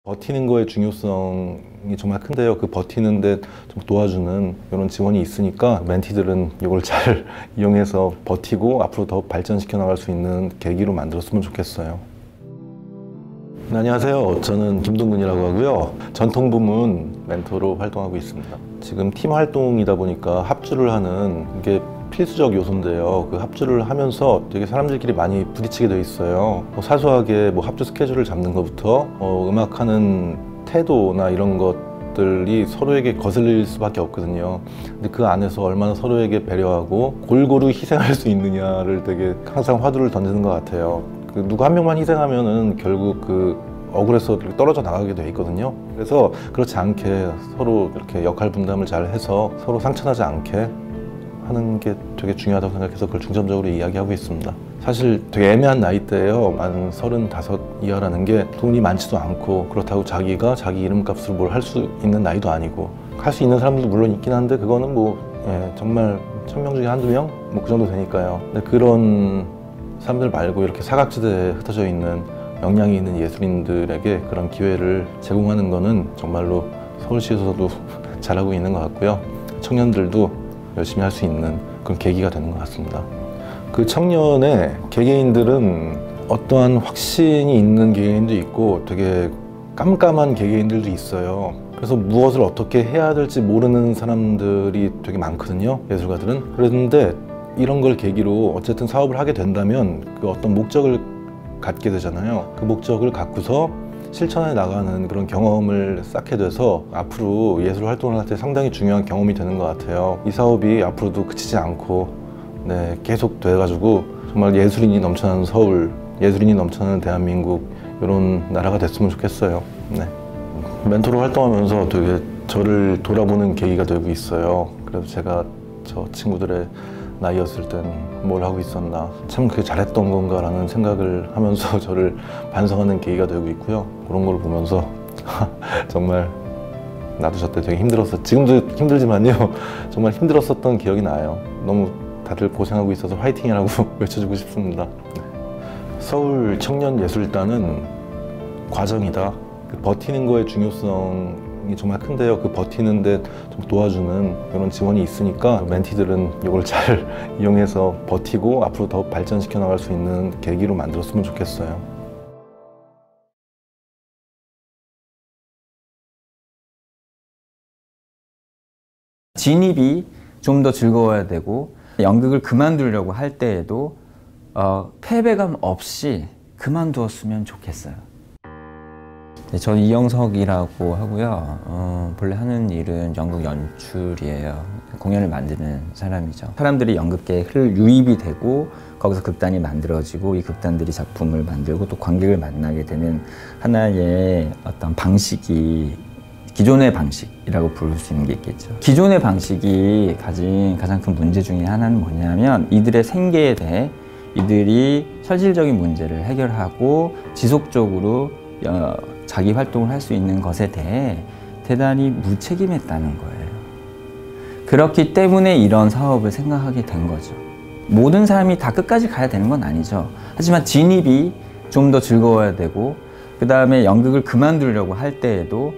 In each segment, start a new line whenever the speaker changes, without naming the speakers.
버티는 거의 중요성이 정말 큰데요. 그 버티는데 좀 도와주는 이런 지원이 있으니까 멘티들은 이걸 잘 이용해서 버티고 앞으로 더 발전시켜 나갈 수 있는 계기로 만들었으면 좋겠어요. 네, 안녕하세요. 저는 김동근이라고 하고요. 전통 부문 멘토로 활동하고 있습니다. 지금 팀 활동이다 보니까 합주를 하는 게 필수적 요소인데요. 그 합주를 하면서 되게 사람들끼리 많이 부딪히게 돼 있어요. 사소하게 합주 스케줄을 잡는 것부터 음악하는 태도나 이런 것들이 서로에게 거슬릴 수밖에 없거든요. 근데 그 안에서 얼마나 서로에게 배려하고 골고루 희생할 수 있느냐를 되게 항상 화두를 던지는 것 같아요. 누구 한 명만 희생하면은 결국 억울해서 떨어져 나가게 돼 있거든요. 그래서 그렇지 않게 서로 이렇게 역할 분담을 잘 해서 서로 상처나지 않게 하는 게 되게 중요하다고 생각해서 그걸 중점적으로 이야기하고 있습니다. 사실 되게 애매한 나이대예요. 만 35 이하라는 게 돈이 많지도 않고 그렇다고 자기가 자기 이름값으로 뭘 할 수 있는 나이도 아니고 할 수 있는 사람들도 물론 있긴 한데 그거는 정말 1000명 중에 한두 명? 그 정도 되니까요. 근데 그런 사람들 말고 이렇게 사각지대에 흩어져 있는 역량이 있는 예술인들에게 그런 기회를 제공하는 거는 정말로 서울시에서도 잘하고 있는 것 같고요. 청년들도 열심히 할 수 있는 그런 계기가 되는 것 같습니다. 그 청년의 개개인들은 어떠한 확신이 있는 개개인도 있고 되게 깜깜한 개개인들도 있어요. 그래서 무엇을 어떻게 해야 될지 모르는 사람들이 되게 많거든요, 예술가들은. 그런데 이런 걸 계기로 어쨌든 사업을 하게 된다면 그 어떤 목적을 갖게 되잖아요. 그 목적을 갖고서 실천해 나가는 그런 경험을 쌓게 돼서 앞으로 예술 활동을 할 때 상당히 중요한 경험이 되는 것 같아요. 이 사업이 앞으로도 그치지 않고 계속 돼가지고 정말 예술인이 넘쳐나는 서울, 예술인이 넘쳐나는 대한민국 이런 나라가 됐으면 좋겠어요. 멘토로 활동하면서 되게 저를 돌아보는 계기가 되고 있어요. 그래서 제가 저 친구들의 나이였을 땐 뭘 하고 있었나, 참 그게 잘했던 건가 라는 생각을 하면서 저를 반성하는 계기가 되고 있고요. 그런 걸 보면서 정말 나도 저 때 되게 힘들었어. 지금도 힘들지만요, 정말 힘들었었던 기억이 나요. 너무 다들 고생하고 있어서 화이팅이라고 외쳐주고 싶습니다. 서울 청년예술단은 과정이다. 버티는 거의 중요성이 정말 큰데요. 그 버티는데 좀 도와주는 이런 지원이 있으니까 멘티들은 이걸 잘 이용해서 버티고 앞으로 더 발전시켜 나갈 수 있는 계기로 만들었으면 좋겠어요.
진입이 좀 더 즐거워야 되고 연극을 그만두려고 할 때에도 패배감 없이 그만두었으면 좋겠어요. 저는 이영석이라고 하고요. 본래 하는 일은 연극 연출이에요. 공연을 만드는 사람이죠. 사람들이 연극계에 유입이 되고 거기서 극단이 만들어지고 이 극단들이 작품을 만들고 또 관객을 만나게 되는 하나의 어떤 방식이 기존의 방식이라고 부를 수 있는 게 있겠죠. 기존의 방식이 가진 가장 큰 문제 중에 하나는 뭐냐면 이들의 생계에 대해 이들이 현실적인 문제를 해결하고 지속적으로 자기 활동을 할 수 있는 것에 대해 대단히 무책임했다는 거예요. 그렇기 때문에 이런 사업을 생각하게 된 거죠. 모든 사람이 다 끝까지 가야 되는 건 아니죠. 하지만 진입이 좀 더 즐거워야 되고 그 다음에 연극을 그만두려고 할 때에도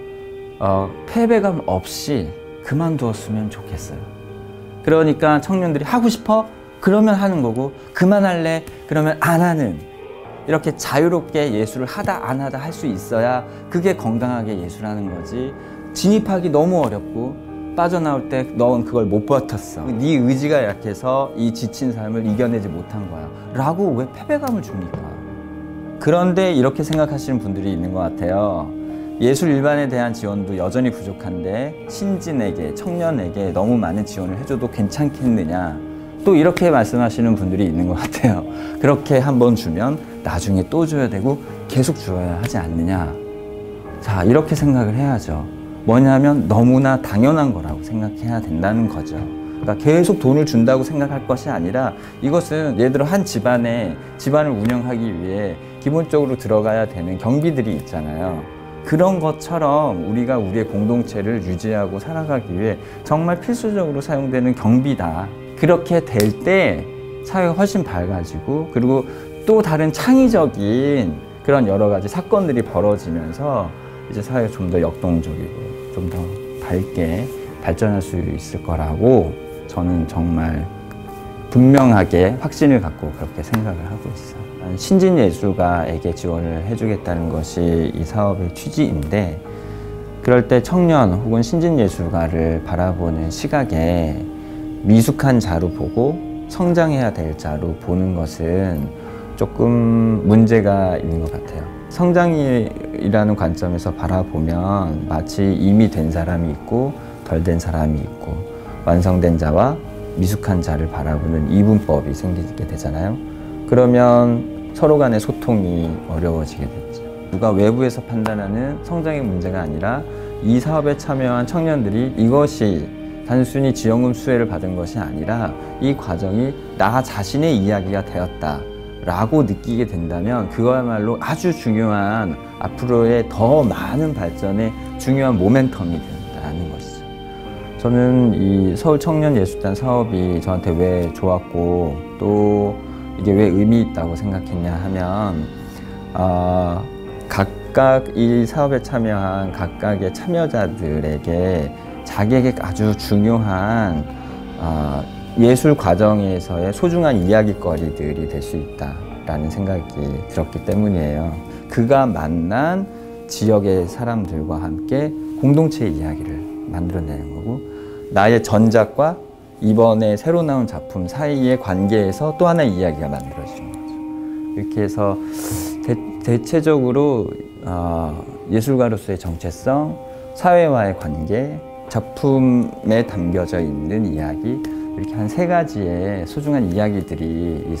패배감 없이 그만두었으면 좋겠어요. 그러니까 청년들이 하고 싶어? 그러면 하는 거고 그만할래? 그러면 안 하는, 이렇게 자유롭게 예술을 하다 안 하다 할 수 있어야 그게 건강하게 예술하는 거지. 진입하기 너무 어렵고 빠져나올 때 넌 그걸 못 버텼어, 네 의지가 약해서 이 지친 삶을 이겨내지 못한 거야 라고 왜 패배감을 줍니까? 그런데 이렇게 생각하시는 분들이 있는 것 같아요. 예술 일반에 대한 지원도 여전히 부족한데 신진에게, 청년에게 너무 많은 지원을 해줘도 괜찮겠느냐, 또 이렇게 말씀하시는 분들이 있는 것 같아요. 그렇게 한번 주면 나중에 또 줘야 되고 계속 줘야 하지 않느냐. 자, 이렇게 생각을 해야죠. 뭐냐면 너무나 당연한 거라고 생각해야 된다는 거죠. 그러니까 계속 돈을 준다고 생각할 것이 아니라 이것은 예를 들어 한 집안을 운영하기 위해 기본적으로 들어가야 되는 경비들이 있잖아요. 그런 것처럼 우리가 우리의 공동체를 유지하고 살아가기 위해 정말 필수적으로 사용되는 경비다. 그렇게 될 때 사회가 훨씬 밝아지고 그리고 또 다른 창의적인 그런 여러 가지 사건들이 벌어지면서 이제 사회가 좀 더 역동적이고 좀 더 밝게 발전할 수 있을 거라고 저는 정말 분명하게 확신을 갖고 그렇게 생각을 하고 있어요. 신진예술가에게 지원을 해주겠다는 것이 이 사업의 취지인데, 그럴 때 청년 혹은 신진예술가를 바라보는 시각에 미숙한 자로 보고 성장해야 될 자로 보는 것은 조금 문제가 있는 것 같아요. 성장이라는 관점에서 바라보면 마치 이미 된 사람이 있고 덜 된 사람이 있고 완성된 자와 미숙한 자를 바라보는 이분법이 생기게 되잖아요. 그러면 서로 간의 소통이 어려워지게 됐죠. 누가 외부에서 판단하는 성장의 문제가 아니라 이 사업에 참여한 청년들이 이것이 단순히 지원금 수혜를 받은 것이 아니라 이 과정이 나 자신의 이야기가 되었다 라고 느끼게 된다면 그거야말로 아주 중요한 앞으로의 더 많은 발전의 중요한 모멘텀이 된다는 것이죠. 저는 이 서울청년예술단 사업이 저한테 왜 좋았고 또 이게 왜 의미 있다고 생각했냐 하면 각각 이 사업에 참여한 각각의 참여자들에게 자기에게 아주 중요한 예술 과정에서의 소중한 이야깃거리들이 될 수 있다라는 생각이 들었기 때문이에요. 그가 만난 지역의 사람들과 함께 공동체의 이야기를 만들어내는 거고, 나의 전작과 이번에 새로 나온 작품 사이의 관계에서 또 하나의 이야기가 만들어지는 거죠. 이렇게 해서 대체적으로 예술가로서의 정체성, 사회와의 관계, 작품에 담겨져 있는 이야기, 이렇게 한 3가지의 소중한 이야기들이 이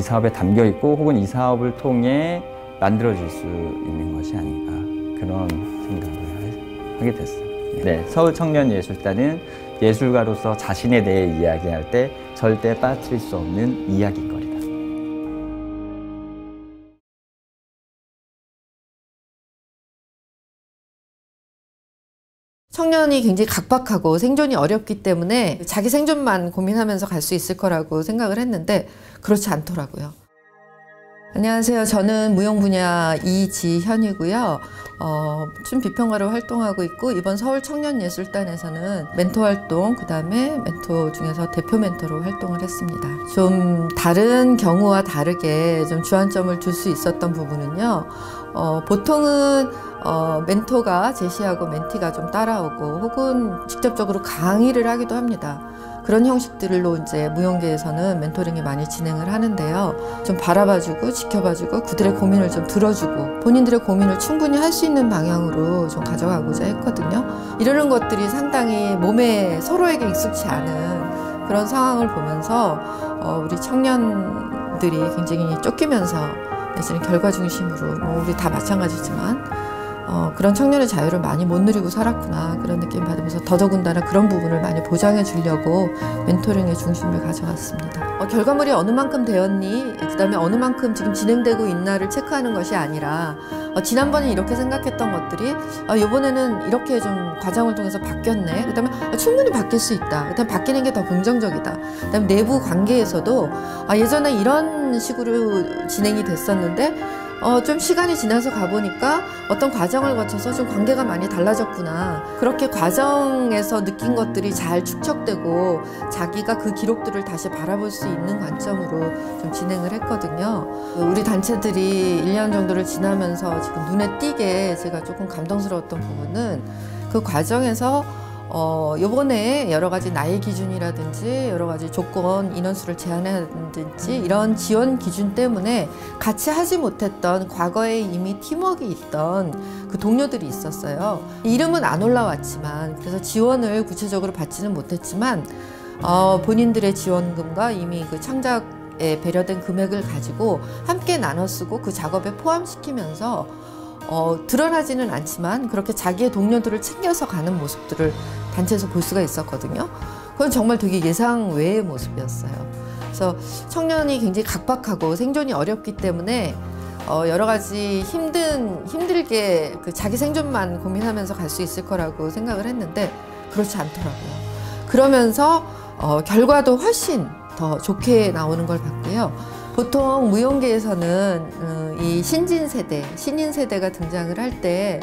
사업에 담겨 있고 혹은 이 사업을 통해 만들어질 수 있는 것이 아닌가, 그런 생각을 하게 됐어요. 네, 서울청년예술단은 예술가로서 자신에 대해 이야기할 때 절대 빠뜨릴 수 없는 이야깃거리다.
청년이 굉장히 각박하고 생존이 어렵기 때문에 자기 생존만 고민하면서 갈 수 있을 거라고 생각을 했는데 그렇지 않더라고요. 안녕하세요. 저는 무용 분야 이지현이고요. 춤 비평가로 활동하고 있고, 이번 서울청년예술단에서는 멘토 활동, 그 다음에 멘토 중에서 대표 멘토로 활동을 했습니다. 좀 다른 경우와 다르게 좀 주안점을 둘 수 있었던 부분은요. 보통은 멘토가 제시하고 멘티가 좀 따라오고 혹은 직접적으로 강의를 하기도 합니다. 그런 형식들로 이제 무용계에서는 멘토링이 많이 진행을 하는데요. 좀 바라봐주고 지켜봐주고 그들의 고민을 좀 들어주고 본인들의 고민을 충분히 할 수 있는 방향으로 좀 가져가고자 했거든요. 이러는 것들이 상당히 몸에 서로에게 익숙치 않은 그런 상황을 보면서 우리 청년들이 굉장히 쫓기면서 내지는 결과 중심으로 우리 다 마찬가지지만 그런 청년의 자유를 많이 못 누리고 살았구나, 그런 느낌 받으면서 더더군다나 그런 부분을 많이 보장해 주려고 멘토링의 중심을 가져갔습니다. 결과물이 어느 만큼 되었니, 그 다음에 어느 만큼 지금 진행되고 있나를 체크하는 것이 아니라 지난번에 이렇게 생각했던 것들이 이번에는 이렇게 좀 과정을 통해서 바뀌었네, 그 다음에 충분히 바뀔 수 있다, 그 다음에 바뀌는 게 더 긍정적이다, 그 다음에 내부 관계에서도 예전에 이런 식으로 진행이 됐었는데 좀 시간이 지나서 가보니까 어떤 과정을 거쳐서 좀 관계가 많이 달라졌구나. 그렇게 과정에서 느낀 것들이 잘 축적되고 자기가 그 기록들을 다시 바라볼 수 있는 관점으로 좀 진행을 했거든요. 우리 단체들이 1년 정도를 지나면서 지금 눈에 띄게 제가 조금 감동스러웠던 부분은 그 과정에서 요번에 여러 가지 나이 기준이라든지 여러 가지 조건, 인원수를 제한하든지 이런 지원 기준 때문에 같이 하지 못했던 과거에 이미 팀워크가 있던 그 동료들이 있었어요. 이름은 안 올라왔지만, 그래서 지원을 구체적으로 받지는 못했지만 본인들의 지원금과 이미 그 창작에 배려된 금액을 가지고 함께 나눠 쓰고 그 작업에 포함시키면서 드러나지는 않지만 그렇게 자기의 동료들을 챙겨서 가는 모습들을 단체에서 볼 수가 있었거든요. 그건 정말 되게 예상 외의 모습이었어요. 그래서 청년이 굉장히 각박하고 생존이 어렵기 때문에 여러 가지 힘들게 그 자기 생존만 고민하면서 갈 수 있을 거라고 생각을 했는데 그렇지 않더라고요. 그러면서 결과도 훨씬 더 좋게 나오는 걸 봤고요. 보통 무용계에서는 이 신진 세대, 신인 세대가 등장을 할 때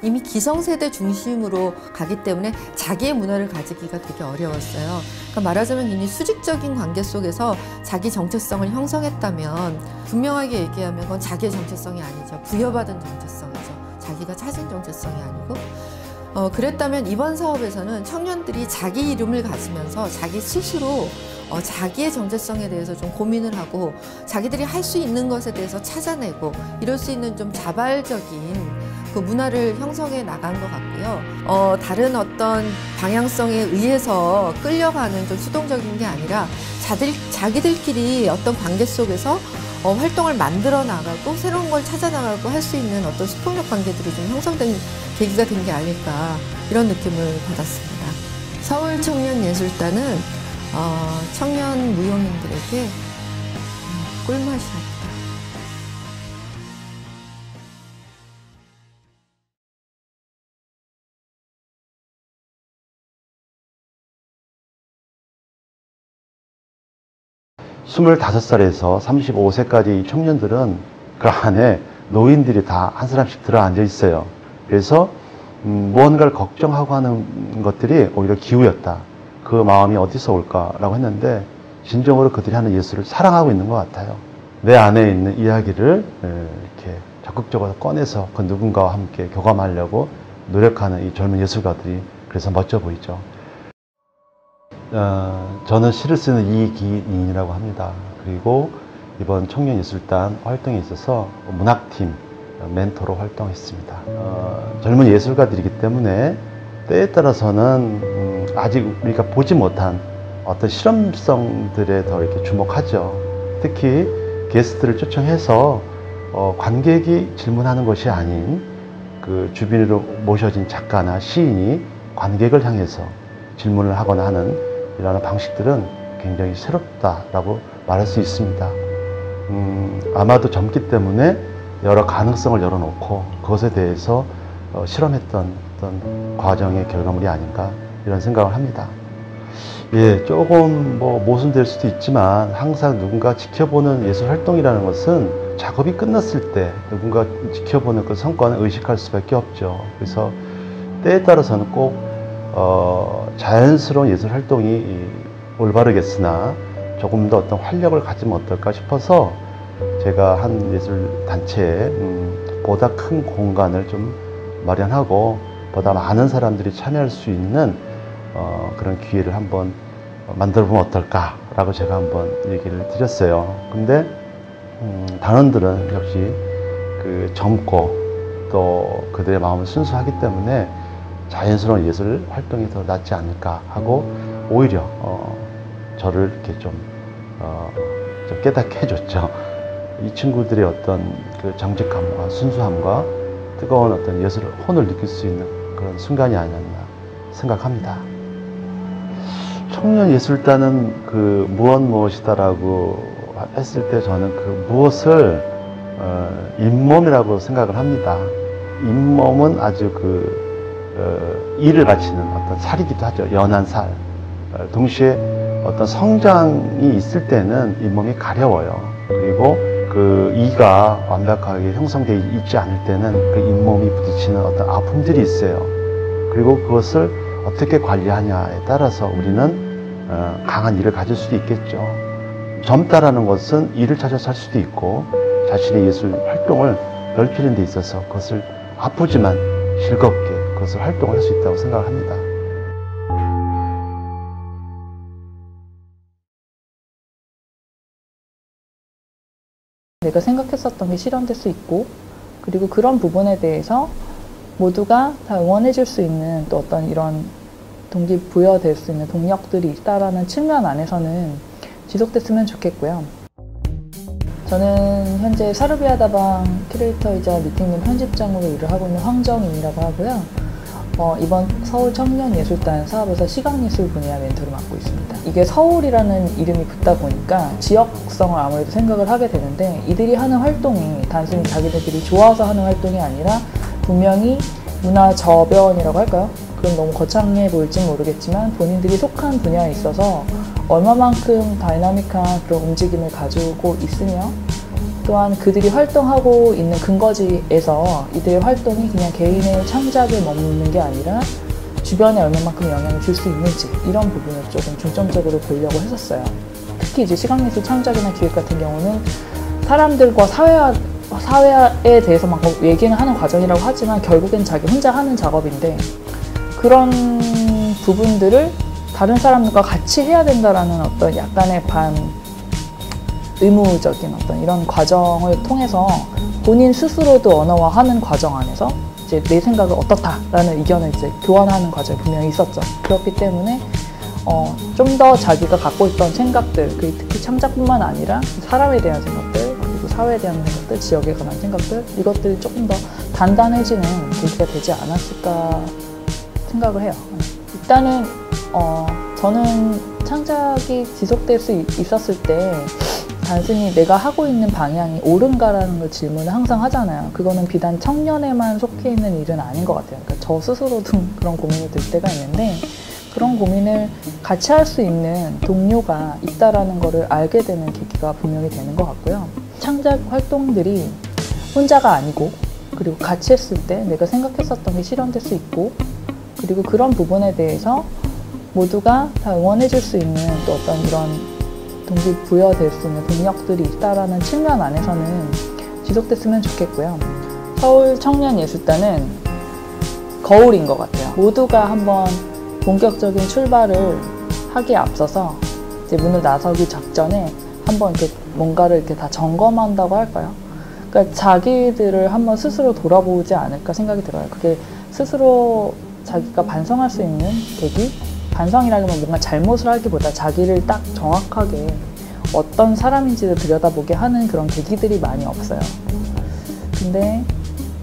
이미 기성세대 중심으로 가기 때문에 자기의 문화를 가지기가 되게 어려웠어요. 그러니까 말하자면 굉장히 수직적인 관계 속에서 자기 정체성을 형성했다면 분명하게 얘기하면 그건 자기의 정체성이 아니죠. 부여받은 정체성이죠. 자기가 찾은 정체성이 아니고 그랬다면 이번 사업에서는 청년들이 자기 이름을 가지면서 자기 스스로 자기의 정체성에 대해서 좀 고민을 하고 자기들이 할 수 있는 것에 대해서 찾아내고 이럴 수 있는 좀 자발적인 그 문화를 형성해 나간 것 같고요. 다른 어떤 방향성에 의해서 끌려가는 좀 수동적인 게 아니라 자기들끼리 어떤 관계 속에서 활동을 만들어 나가고 새로운 걸 찾아 나가고 할 수 있는 어떤 수평적 관계들이 좀 형성된 계기가 된 게 아닐까 이런 느낌을 받았습니다. 서울청년예술단은 청년 무용인들에게 꿀맛이랍니다.
스물다섯 살에서 35세까지 청년들은 그 안에 노인들이 다 한 사람씩 들어앉아 있어요. 그래서 무언가를 걱정하고 하는 것들이 오히려 기우였다. 그 마음이 어디서 올까라고 했는데 진정으로 그들이 하는 예술을 사랑하고 있는 것 같아요. 내 안에 있는 이야기를 이렇게 적극적으로 꺼내서 그 누군가와 함께 교감하려고 노력하는 이 젊은 예술가들이 그래서 멋져 보이죠. 저는 시를 쓰는 이기인이라고 합니다. 그리고 이번 청년예술단 활동에 있어서 문학팀 멘토로 활동했습니다. 젊은 예술가들이기 때문에 때에 따라서는 아직 우리가 보지 못한 어떤 실험성들에 더 이렇게 주목하죠. 특히 게스트를 초청해서 관객이 질문하는 것이 아닌 그 주변으로 모셔진 작가나 시인이 관객을 향해서 질문을 하거나 하는 이러한 방식들은 굉장히 새롭다라고 말할 수 있습니다. 아마도 젊기 때문에 여러 가능성을 열어놓고 그것에 대해서 실험했던 어떤 과정의 결과물이 아닌가 이런 생각을 합니다. 예, 조금 모순될 수도 있지만 항상 누군가 지켜보는 예술 활동이라는 것은 작업이 끝났을 때 누군가 지켜보는 그 성과는 의식할 수밖에 없죠. 그래서 때에 따라서는 꼭 자연스러운 예술 활동이 올바르겠으나 조금 더 어떤 활력을 가지면 어떨까 싶어서 제가 한 예술 단체에 보다 큰 공간을 좀 마련하고 보다 많은 사람들이 참여할 수 있는 그런 기회를 한번 만들어 보면 어떨까라고 제가 한번 얘기를 드렸어요. 근데 단원들은 역시 그 젊고 또 그들의 마음은 순수하기 때문에 자연스러운 예술 활동이 더 낫지 않을까 하고 오히려 저를 이렇게 좀 깨닫게 해줬죠. 이 친구들의 어떤 그 정직함과 순수함과 뜨거운 어떤 예술 혼을 느낄 수 있는 그런 순간이 아니었나 생각합니다. 청년예술단은 그 무엇이다라고 했을 때 저는 그 무엇을 잇몸이라고 생각을 합니다. 잇몸은 아주 일을 바치는 어떤 살이기도 하죠. 연한 살. 동시에 어떤 성장이 있을 때는 잇몸이 가려워요. 그리고 그 이가 완벽하게 형성되어 있지 않을 때는 그 잇몸이 부딪히는 어떤 아픔들이 있어요. 그리고 그것을 어떻게 관리하냐에 따라서 우리는 강한 일을 가질 수도 있겠죠. 젊다라는 것은 일을 찾아서 할 수도 있고 자신의 예술 활동을 넓히는 데 있어서 그것을 아프지만 즐겁게 그것을 활동을 할 수 있다고 생각을 합니다.
내가 생각했었던 게 실현될 수 있고 그리고 그런 부분에 대해서 모두가 다 응원해 줄 수 있는 또 어떤 이런 동기부여될 수 있는 동력들이 있다라는 측면 안에서는 지속됐으면 좋겠고요. 저는 현재 사르비아다방 큐레이터이자 미팅룸 편집장으로 일을 하고 있는 황정인이라고 하고요. 이번 서울청년예술단 사업에서 시각예술 분야 멘토를 맡고 있습니다. 이게 서울이라는 이름이 붙다 보니까 지역성을 아무래도 생각을 하게 되는데 이들이 하는 활동이 단순히 자기들끼리 좋아서 하는 활동이 아니라 분명히 문화 저변이라고 할까요? 그건 너무 거창해 보일지 모르겠지만 본인들이 속한 분야에 있어서 얼마만큼 다이나믹한 그런 움직임을 가지고 있으며 또한 그들이 활동하고 있는 근거지에서 이들의 활동이 그냥 개인의 창작에 머무는 게 아니라 주변에 얼마만큼 영향을 줄 수 있는지 이런 부분을 조금 중점적으로 보려고 했었어요. 특히 이제 시각예술 창작이나 기획 같은 경우는 사람들과 사회에 대해서 막 얘기는 하는 과정이라고 하지만 결국엔 자기 혼자 하는 작업인데 그런 부분들을 다른 사람과 같이 해야 된다라는 어떤 약간의 의무적인 어떤 이런 과정을 통해서 본인 스스로도 언어화하는 과정 안에서 이제 내 생각을 어떻다라는 의견을 이제 교환하는 과정이 분명히 있었죠. 그렇기 때문에 좀 더 자기가 갖고 있던 생각들, 특히 창작뿐만 아니라 사람에 대한 생각들, 그리고 사회에 대한 생각들, 지역에 관한 생각들 이것들이 조금 더 단단해지는 계기가 되지 않았을까 생각을 해요. 일단은 저는 창작이 지속될 수 있었을 때 단순히 내가 하고 있는 방향이 옳은가라는 걸 질문을 항상 하잖아요. 그거는 비단 청년에만 속해 있는 일은 아닌 것 같아요. 그러니까 저 스스로도 그런 고민이 들 때가 있는데 그런 고민을 같이 할 수 있는 동료가 있다라는 거를 알게 되는 계기가 분명히 되는 것 같고요. 창작 활동들이 혼자가 아니고 그리고 같이 했을 때 내가 생각했었던 게 실현될 수 있고 그리고 그런 부분에 대해서 모두가 다 응원해 줄 수 있는 또 어떤 이런 동기부여될 수 있는 동력들이 있다라는 측면 안에서는 지속됐으면 좋겠고요. 서울 청년예술단은 거울인 것 같아요. 모두가 한번 본격적인 출발을 하기에 앞서서 이제 문을 나서기 직전에 한번 이렇게 뭔가를 이렇게 다 점검한다고 할까요? 그러니까 자기들을 한번 스스로 돌아보지 않을까 생각이 들어요. 그게 스스로 자기가 반성할 수 있는 계기? 반성이라면 뭔가 잘못을 하기보다 자기를 딱 정확하게 어떤 사람인지를 들여다보게 하는 그런 계기들이 많이 없어요. 근데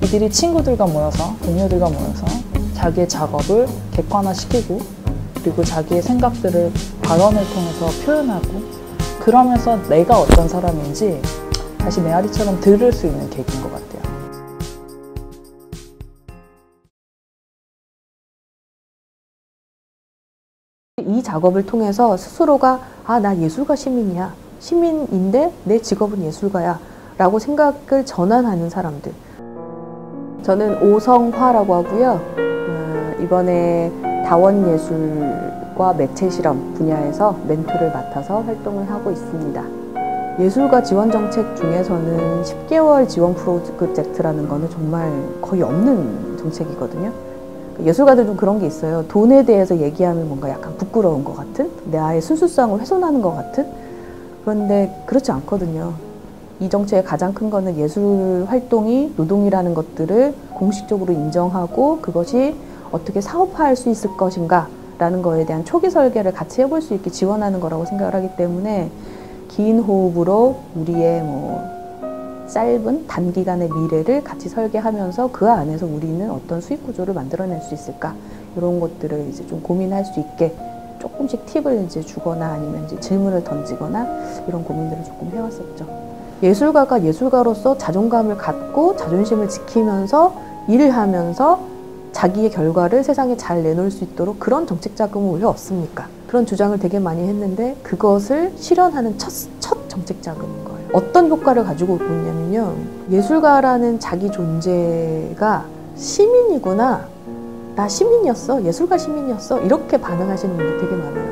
이들이 친구들과 모여서, 동료들과 모여서 자기의 작업을 객관화시키고 그리고 자기의 생각들을 발언을 통해서 표현하고 그러면서 내가 어떤 사람인지 다시 메아리처럼 들을 수 있는 계기인 것 같아요.
이 작업을 통해서 스스로가 나 예술가 시민이야. 시민인데 내 직업은 예술가야. 라고 생각을 전환하는 사람들. 저는 오성화라고 하고요. 이번에 다원예술과 매체실험 분야에서 멘토를 맡아서 활동을 하고 있습니다. 예술가 지원 정책 중에서는 10개월 지원 프로젝트라는 거는 정말 거의 없는 정책이거든요. 예술가들 좀 그런 게 있어요. 돈에 대해서 얘기하면 뭔가 약간 부끄러운 것 같은, 내 아의 순수성을 훼손하는 것 같은. 그런데 그렇지 않거든요. 이 정책의 가장 큰 거는 예술 활동이 노동이라는 것들을 공식적으로 인정하고 그것이 어떻게 사업화할 수 있을 것인가 라는 거에 대한 초기 설계를 같이 해볼 수 있게 지원하는 거라고 생각을 하기 때문에 긴 호흡으로 우리의 짧은 단기간의 미래를 같이 설계하면서 그 안에서 우리는 어떤 수익 구조를 만들어낼 수 있을까 이런 것들을 이제 좀 고민할 수 있게 조금씩 팁을 이제 주거나 아니면 이제 질문을 던지거나 이런 고민들을 조금 해왔었죠. 예술가가 예술가로서 자존감을 갖고 자존심을 지키면서 일을 하면서 자기의 결과를 세상에 잘 내놓을 수 있도록 그런 정책 자금은 왜 없습니까? 그런 주장을 되게 많이 했는데 그것을 실현하는 첫 정책 자금인 거예요. 어떤 효과를 가지고 있냐면요. 예술가라는 자기 존재가 시민이구나. 나 시민이었어. 예술가 시민이었어. 이렇게 반응하시는 분들이 되게 많아요.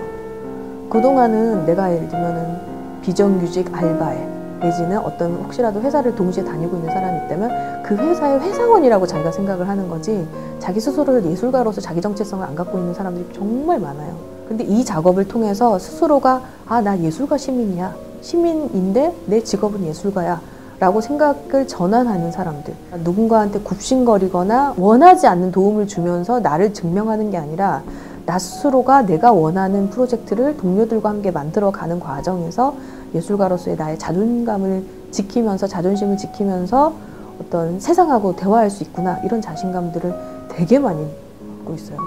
그동안은 내가 예를 들면은 비정규직 알바에 내지는 어떤 혹시라도 회사를 동시에 다니고 있는 사람이 있다면 그 회사의 회사원이라고 자기가 생각을 하는 거지 자기 스스로를 예술가로서 자기 정체성을 안 갖고 있는 사람들이 정말 많아요. 근데 이 작업을 통해서 스스로가 나 예술가 시민이야. 시민인데 내 직업은 예술가야. 라고 생각을 전환하는 사람들. 누군가한테 굽신거리거나 원하지 않는 도움을 주면서 나를 증명하는 게 아니라 나 스스로가 내가 원하는 프로젝트를 동료들과 함께 만들어가는 과정에서 예술가로서의 나의 자존감을 지키면서 자존심을 지키면서 어떤 세상하고 대화할 수 있구나 이런 자신감들을 되게 많이 갖고 있어요.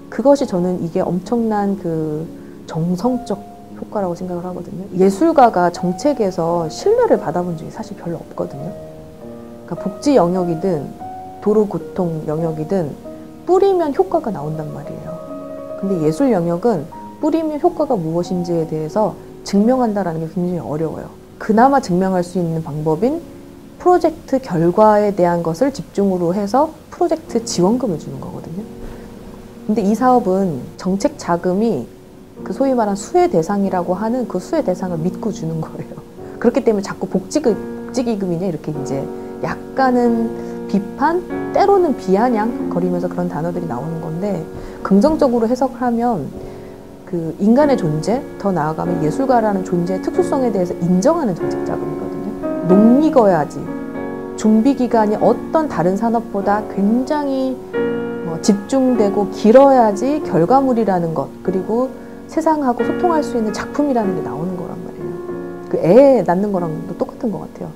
그것이 저는 이게 엄청난 그 정성적 효과라고 생각을 하거든요. 예술가가 정책에서 신뢰를 받아본 적이 사실 별로 없거든요. 그러니까 복지 영역이든 도로교통 영역이든 뿌리면 효과가 나온단 말이에요. 근데 예술 영역은 뿌리면 효과가 무엇인지에 대해서 증명한다라는 게 굉장히 어려워요. 그나마 증명할 수 있는 방법인 프로젝트 결과에 대한 것을 집중으로 해서 프로젝트 지원금을 주는 거거든요. 근데 이 사업은 정책 자금이 그 소위 말한 수혜 대상이라고 하는 그 수혜 대상을 믿고 주는 거예요. 그렇기 때문에 자꾸 복지기금이냐 이렇게 이제 약간은 비판, 때로는 비아냥 거리면서 그런 단어들이 나오는 건데, 긍정적으로 해석하면 그 인간의 존재, 더 나아가면 예술가라는 존재의 특수성에 대해서 인정하는 정책 자금이거든요. 녹익어야지. 준비 기간이 어떤 다른 산업보다 굉장히 집중되고 길어야지 결과물이라는 것, 그리고 세상하고 소통할 수 있는 작품이라는 게 나오는 거란 말이에요. 그 애 낳는 거랑도 똑같은 것 같아요.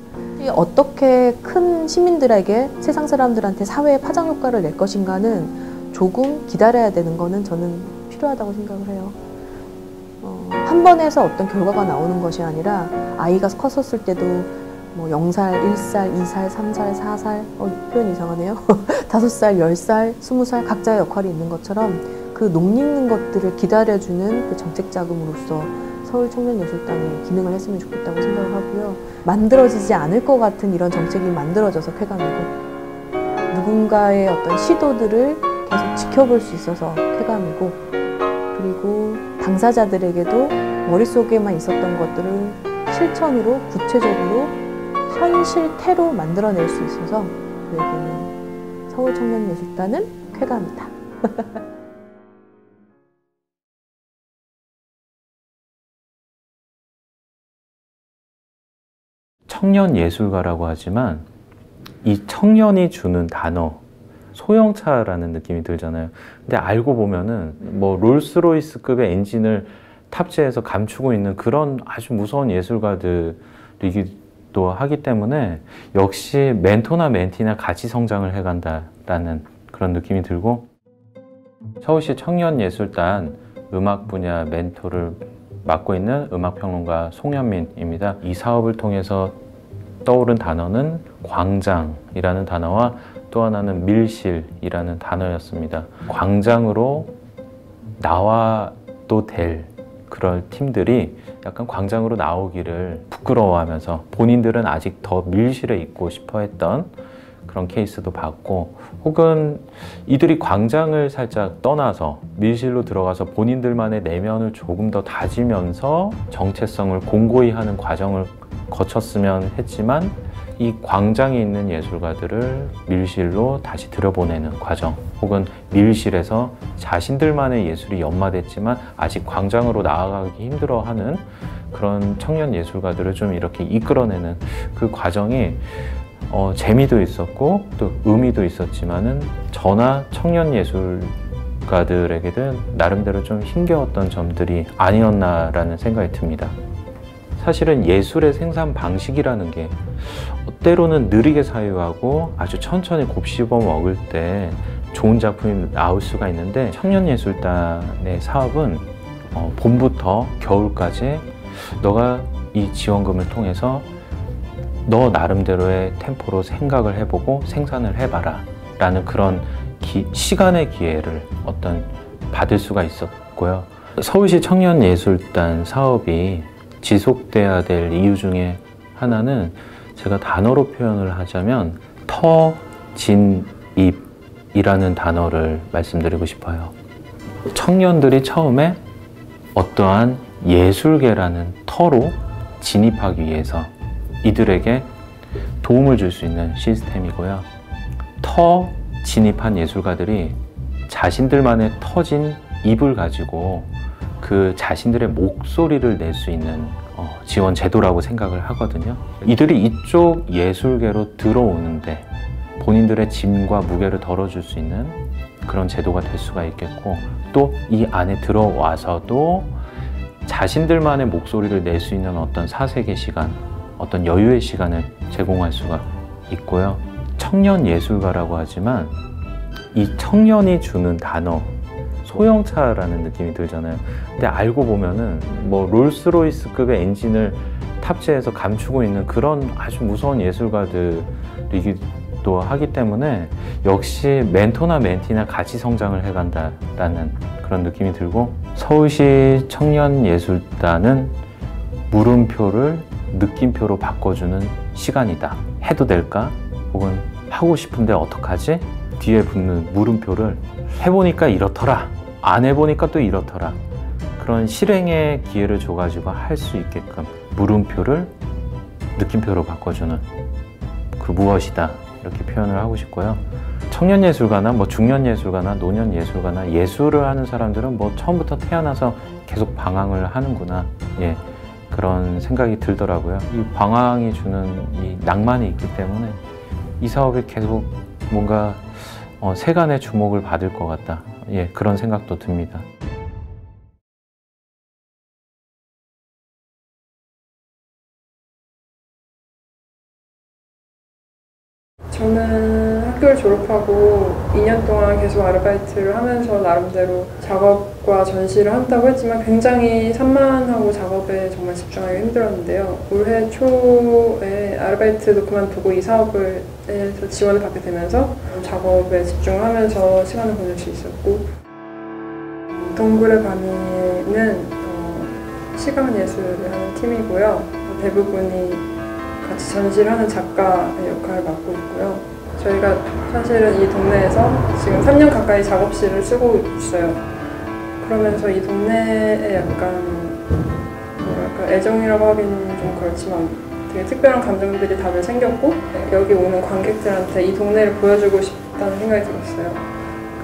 어떻게 큰 시민들에게, 세상 사람들한테 사회에 파장 효과를 낼 것인가는 조금 기다려야 되는 거는 저는 필요하다고 생각을 해요. 한 번 해서 어떤 결과가 나오는 것이 아니라 아이가 컸었을 때도 뭐 0살, 1살, 2살, 3살, 4살, 표현 이상하네요. 5살, 10살, 20살 각자의 역할이 있는 것처럼 그 녹익는 것들을 기다려주는 그 정책 자금으로서 서울청년예술단이 기능을 했으면 좋겠다고 생각을 하고요. 만들어지지 않을 것 같은 이런 정책이 만들어져서 쾌감이고, 누군가의 어떤 시도들을 계속 지켜볼 수 있어서 쾌감이고, 그리고 당사자들에게도 머릿속에만 있었던 것들을 실천으로, 구체적으로, 현실태로 만들어낼 수 있어서 저에게는 서울청년예술단은 쾌감이다.
청년 예술가라고 하지만 이 청년이 주는 단어, 소형차라는 느낌이 들잖아요. 근데 알고 보면은 뭐 롤스로이스급의 엔진을 탑재해서 감추고 있는 그런 아주 무서운 예술가들이기도 하기 때문에 역시 멘토나 멘티나 같이 성장을 해간다라는 그런 느낌이 들고, 서울시 청년예술단 음악 분야 멘토를 맡고 있는 음악평론가 송현민입니다. 이 사업을 통해서 떠오른 단어는 광장이라는 단어와 또 하나는 밀실이라는 단어였습니다. 광장으로 나와도 될 그런 팀들이 약간 광장으로 나오기를 부끄러워하면서 본인들은 아직 더 밀실에 있고 싶어 했던 그런 케이스도 봤고, 혹은 이들이 광장을 살짝 떠나서 밀실로 들어가서 본인들만의 내면을 조금 더 다지면서 정체성을 공고히 하는 과정을 거쳤으면 했지만, 이 광장에 있는 예술가들을 밀실로 다시 들여보내는 과정, 혹은 밀실에서 자신들만의 예술이 연마됐지만 아직 광장으로 나아가기 힘들어하는 그런 청년 예술가들을 좀 이렇게 이끌어내는 그 과정이 재미도 있었고 또 의미도 있었지만은 저나 청년 예술가들에게는 나름대로 좀 힘겨웠던 점들이 아니었나라는 생각이 듭니다. 사실은 예술의 생산 방식이라는 게 때로는 느리게 사유하고 아주 천천히 곱씹어 먹을 때 좋은 작품이 나올 수가 있는데, 청년예술단의 사업은 봄부터 겨울까지 너가 이 지원금을 통해서 너 나름대로의 템포로 생각을 해보고 생산을 해봐라 라는 그런 시간의 기회를 받을 수가 있었고요. 서울시 청년예술단 사업이 지속돼야 될 이유 중에 하나는 제가 단어로 표현을 하자면 터진입이라는 단어를 말씀드리고 싶어요. 청년들이 처음에 어떠한 예술계라는 터로 진입하기 위해서 이들에게 도움을 줄 수 있는 시스템이고요. 터 진입한 예술가들이 자신들만의 터진 입을 가지고 그 자신들의 목소리를 낼 수 있는 지원 제도라고 생각을 하거든요. 이들이 이쪽 예술계로 들어오는데 본인들의 짐과 무게를 덜어줄 수 있는 그런 제도가 될 수가 있겠고, 또 이 안에 들어와서도 자신들만의 목소리를 낼 수 있는 어떤 사색의 시간, 어떤 여유의 시간을 제공할 수가 있고요. 청년 예술가라고 하지만 이 청년이 주는 단어, 소형차라는 느낌이 들잖아요. 근데 알고 보면은 뭐 롤스로이스급의 엔진을 탑재해서 감추고 있는 그런 아주 무서운 예술가들이기도 하기 때문에 역시 멘토나 멘티나 같이 성장을 해간다라는 그런 그런 느낌이 들고, 서울시 청년예술단은 물음표를 느낌표로 바꿔주는 시간이다. 해도 될까? 혹은 하고 싶은데 어떡하지? 뒤에 붙는 물음표를 해보니까 이렇더라, 안 해보니까 또 이렇더라, 그런 실행의 기회를 줘가지고 할 수 있게끔 물음표를 느낌표로 바꿔주는 그 무엇이다, 이렇게 표현을 하고 싶고요. 청년예술가나 뭐 중년예술가나 노년예술가나 예술을 하는 사람들은 뭐 처음부터 태어나서 계속 방황을 하는구나, 예, 그런 생각이 들더라고요. 이 방황이 주는 이 낭만이 있기 때문에 이 사업에 계속 뭔가 세간의 주목을 받을 것 같다, 예, 그런 생각도 듭니다.
저는 학교를 졸업하고 2년 동안 계속 아르바이트를 하면서 나름대로 작업과 전시를 한다고 했지만 굉장히 산만하고 작업에 정말 집중하기 힘들었는데요. 올해 초에 아르바이트도 그만두고 이 사업을 해서 지원을 받게 되면서 작업에 집중하면서 시간을 보낼 수 있었고, 동굴의 밤이는 시각예술을 하는 팀이고요. 대부분이 같이 전시를 하는 작가의 역할을 맡고 있고요. 저희가 사실은 이 동네에서 지금 3년 가까이 작업실을 쓰고 있어요. 그러면서 이 동네에 약간 뭐랄까 애정이라고 하기는 좀 그렇지만 되게 특별한 감정들이 다들 생겼고, 여기 오는 관객들한테 이 동네를 보여주고 싶다는 생각이 들었어요.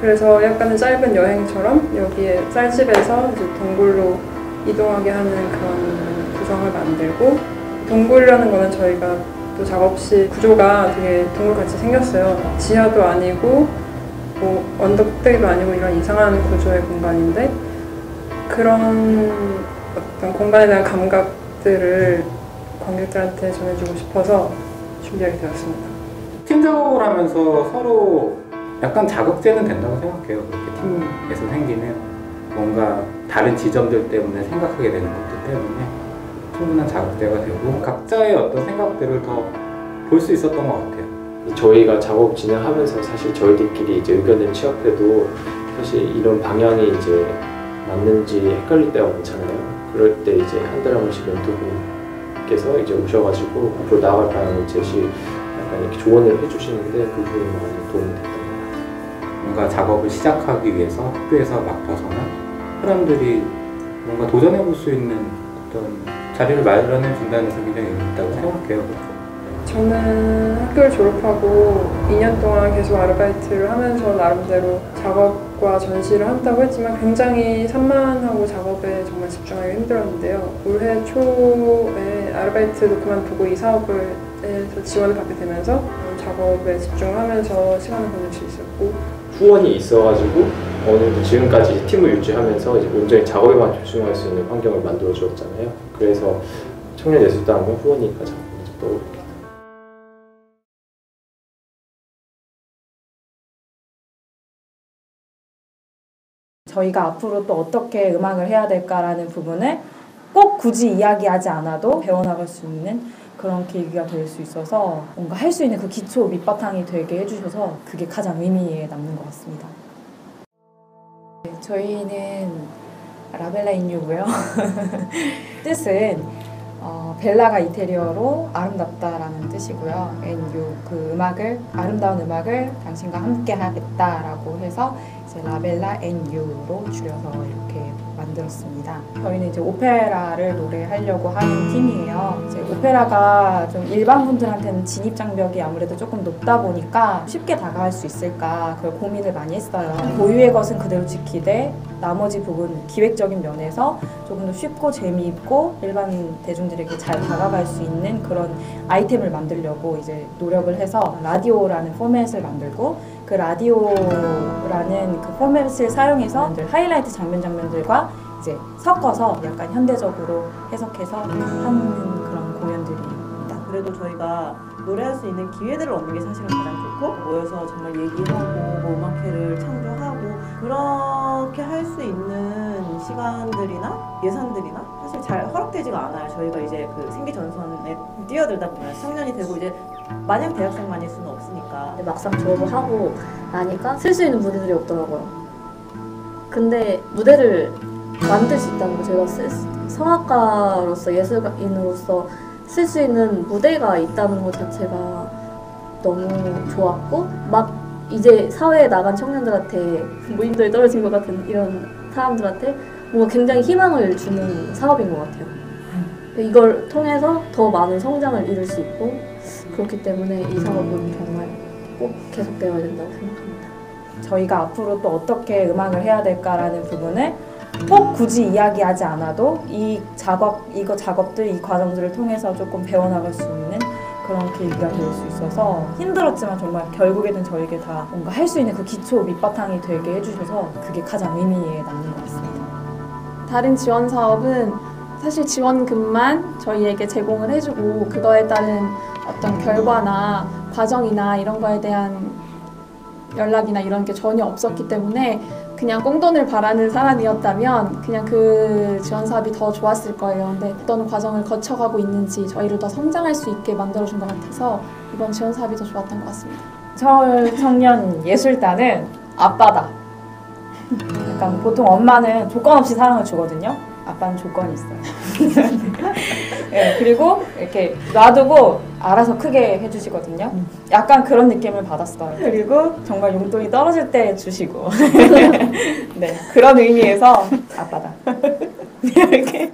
그래서 약간은 짧은 여행처럼 여기에 쌀집에서 이제 동굴로 이동하게 하는 그런 구성을 만들고, 동굴이라는 거는 저희가 또 작업실 구조가 되게 동굴같이 생겼어요. 지하도 아니고 뭐 언덕배기도 아니고 이런 이상한 구조의 공간인데, 그런 어떤 공간에 대한 감각들을 관객들한테 전해주고 싶어서 준비하게 되었습니다.
팀 작업을 하면서 서로 약간 자극제는 된다고 생각해요. 그렇게 팀에서 생기는 뭔가 다른 지점들 때문에 생각하게 되는 것들 때문에 충분한 자극제가 되고 각자의 어떤 생각들을 더 볼 수 있었던 것 같아요.
저희가 작업 진행하면서 사실 저희들끼리 이제 의견을 취합해도 사실 이런 방향이 이제 맞는지 헷갈릴 때가 많잖아요. 그럴 때 이제 한 달에 한 번씩 멘토분께서 이제 오셔가지고 앞으로 나아갈 방향을 제시 약간 이렇게 조언을 해주시는데 그 부분이 많이 도움이 됐던 것 같아요.
뭔가 작업을 시작하기 위해서 학교에서 맡겨서는 사람들이 뭔가 도전해볼 수 있는 어떤 자리를 마련해 준다는 점이 굉장히 의미 있다고 생각해요.
저는 학교를 졸업하고 2년 동안 계속 아르바이트를 하면서 나름대로 작업과 전시를 한다고 했지만 굉장히 산만하고 작업에 정말 집중하기 힘들었는데요. 올해 초에 아르바이트도 그만두고 이 사업을 해서 지원을 받게 되면서 작업에 집중하면서 시간을 보낼 수 있었고,
후원이 있어가지고 어느 정도 지금까지 팀을 유지하면서 이제 온전히 작업에만 집중할 수 있는 환경을 만들어 주었잖아요. 그래서 청년예술단 하면 후원이 가장 먼저 떠오릅니다.
저희가 앞으로 또 어떻게 음악을 해야 될까라는 부분을 꼭 굳이 이야기하지 않아도 배워나갈 수 있는 그런 계기가 될 수 있어서 뭔가 할 수 있는 그 기초 밑바탕이 되게 해주셔서 그게 가장 의미에 남는 것 같습니다. 저희는 라벨라 인유고요. 뜻은 벨라가 이태리어로 아름답다라는 뜻이고요. NU 그 음악을, 아름다운 음악을 당신과 함께 하겠다라고 해서 이제 라벨라 NU로 줄여서 이렇게 만들었습니다. 저희는 이제 오페라를 노래하려고 하는 팀이에요. 이제 오페라가 좀 일반 분들한테는 진입 장벽이 아무래도 조금 높다 보니까 쉽게 다가갈 수 있을까 그걸 고민을 많이 했어요. 고유의 것은 그대로 지키되 나머지 부분 기획적인 면에서 조금 더 쉽고 재미있고 일반 대중들에게 잘 다가갈 수 있는 그런 아이템을 만들려고 이제 노력을 해서 라디오라는 포맷을 만들고, 그 라디오라는 그 포맷을 사용해서 하이라이트 장면들과 이제 섞어서 약간 현대적으로 해석해서 하는 그런 공연들입니다.
그래도 저희가 노래할 수 있는 기회들을 얻는 게 사실은 가장 좋고, 모여서 정말 얘기하고 뭐 음악회를 창조하고 그렇게 할 수 있는 시간들이나 예산들이나 사실 잘 허락되지가 않아요. 저희가 이제 그 생기전선에 뛰어들다 보면 청년이 되고 이제 마냥 대학생만일 수는 없으니까.
막상 졸업을 하고 나니까 쓸 수 있는 무대들이 없더라고요. 근데 무대를 만들 수 있다는 거, 제가 성악가로서 예술인으로서 쓸 수 있는 무대가 있다는 것 자체가 너무 좋았고, 막 이제 사회에 나간 청년들한테 무인도에 떨어진 것 같은 이런 사람들한테 뭔가 굉장히 희망을 주는 사업인 것 같아요. 이걸 통해서 더 많은 성장을 이룰 수 있고, 그렇기 때문에 이 사업은 정말 꼭 계속되어야 된다고 생각합니다.
저희가 앞으로 또 어떻게 음악을 해야 될까라는 부분을 꼭 굳이 이야기하지 않아도 이 작업들, 이 과정들을 통해서 조금 배워나갈 수 있는 그런 계기가 될 수 있어서 힘들었지만 정말 결국에는 저에게 다 뭔가 할 수 있는 그 기초 밑바탕이 되게 해주셔서 그게 가장 의미에 남는 것 같습니다.
다른 지원 사업은 사실 지원금만 저희에게 제공을 해주고 그거에 따른 어떤 결과나 과정이나 이런 거에 대한 연락이나 이런 게 전혀 없었기 때문에 그냥 꽁돈을 바라는 사람이었다면 그냥 그 지원 사업이 더 좋았을 거예요. 근데 어떤 과정을 거쳐가고 있는지 저희를 더 성장할 수 있게 만들어준 것 같아서 이번 지원 사업이 더 좋았던 것 같습니다.
서울 청년 예술단은 아빠다. 약간 보통 엄마는 조건 없이 사랑을 주거든요. 아빠는 조건이 있어요. 네, 그리고 이렇게 놔두고 알아서 크게 해주시거든요. 약간 그런 느낌을 받았어요. 그리고 정말 용돈이 떨어질 때 주시고 네, 그런 의미에서 아빠다. 이렇게.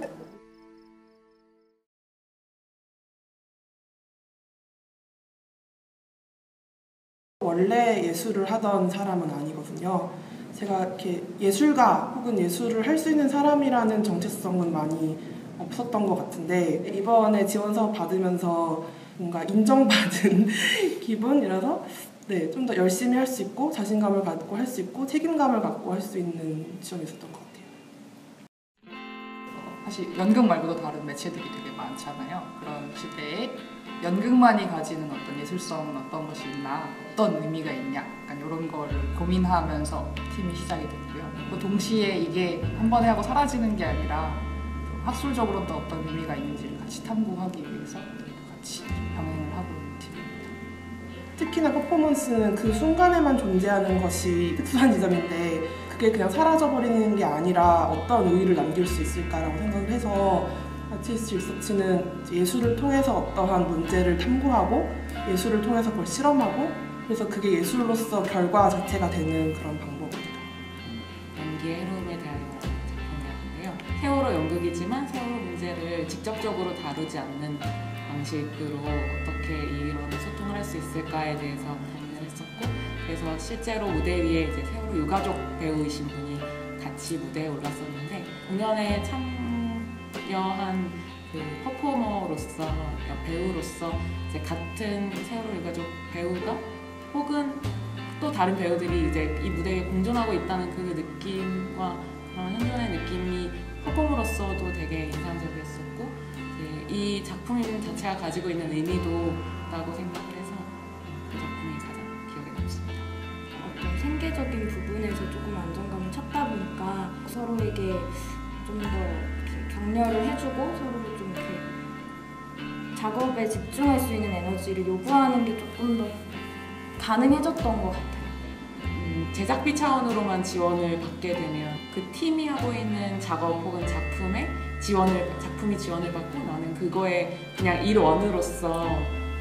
원래 예술을 하던 사람은 아니거든요. 제가 이렇게 예술가 혹은 예술을 할 수 있는 사람이라는 정체성은 많이 없었던 것 같은데, 이번에 지원 사업 받으면서 뭔가 인정받은 기분이라서 네, 좀 더 열심히 할 수 있고 자신감을 갖고 할 수 있고 책임감을 갖고 할 수 있는 지점이 있었던 것 같아요.
사실 연극 말고도 다른 매체들이 되게 많잖아요. 그런 시대에 연극만이 가지는 어떤 예술성은 어떤 것이 있나, 어떤 의미가 있냐, 약간 이런 거를 고민하면서 팀이 시작이 됐고요. 또 동시에 이게 한 번에 하고 사라지는 게 아니라 학술적으로 또 어떤 의미가 있는지를 같이 탐구하기 위해서 같이 병행을 하고 있는 팀입니다.
특히나 퍼포먼스는 그 순간에만 존재하는 것이 특수한 지점인데, 그게 그냥 사라져버리는 게 아니라 어떤 의의를 남길 수 있을까라고 생각을 해서 아티스트 리서치는 예술을 통해서 어떠한 문제를 탐구하고 예술을 통해서 그걸 실험하고, 그래서 그게 예술로서 결과 자체가 되는 그런 방법입니다.
연기의 해로움에 대한 작품이었는데요. 세월호 연극이지만 세월호 문제를 직접적으로 다루지 않는 방식으로 어떻게 이런 소통을 할 수 있을까에 대해서 고민을 했었고, 그래서 실제로 무대 위에 이제 세월호 유가족 배우이신 분이 같이 무대에 올랐었는데, 공연에 참여한 그 퍼포머로서, 배우로서 이제 같은 세월호 유가족 배우가 혹은 또 다른 배우들이 이제 이 무대에 공존하고 있다는 그 느낌과 그런 현존의 느낌이 퍼포머로서도 되게 인상적이었었고, 이 작품 자체가 가지고 있는 의미도라고 생각을 해서 그 작품이 가장 기억에 남습니다.
어떤 생계적인 부분에서 조금 안정감을 찾다 보니까 서로에게 좀 더 격려를 해주고 서로를 좀 이렇게 작업에 집중할 수 있는 에너지를 요구하는 게 조금 더 가능해졌던 것 같아요.
제작비 차원으로만 지원을 받게 되면 그 팀이 하고 있는 작업 혹은 작품이 지원을 받고 나는 그거에 그냥 일원으로서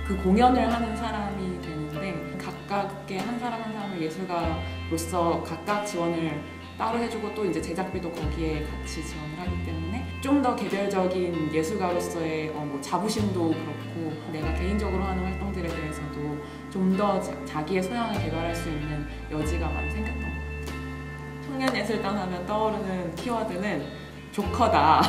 그 공연을 하는 사람이 되는데, 각각의 한 사람 한 사람을 예술가로서 각각 지원을 따로 해주고 또 이제 제작비도 거기에 같이 지원을 하기 때문에 좀 더 개별적인 예술가로서의 뭐 자부심도 그렇고, 내가 개인적으로 하는 활동들에 대해서도 좀 더 자기의 소양을 개발할 수 있는 여지가 많이 생겼던 것 같아요. 청년예술단 하면 떠오르는 키워드는 조커다.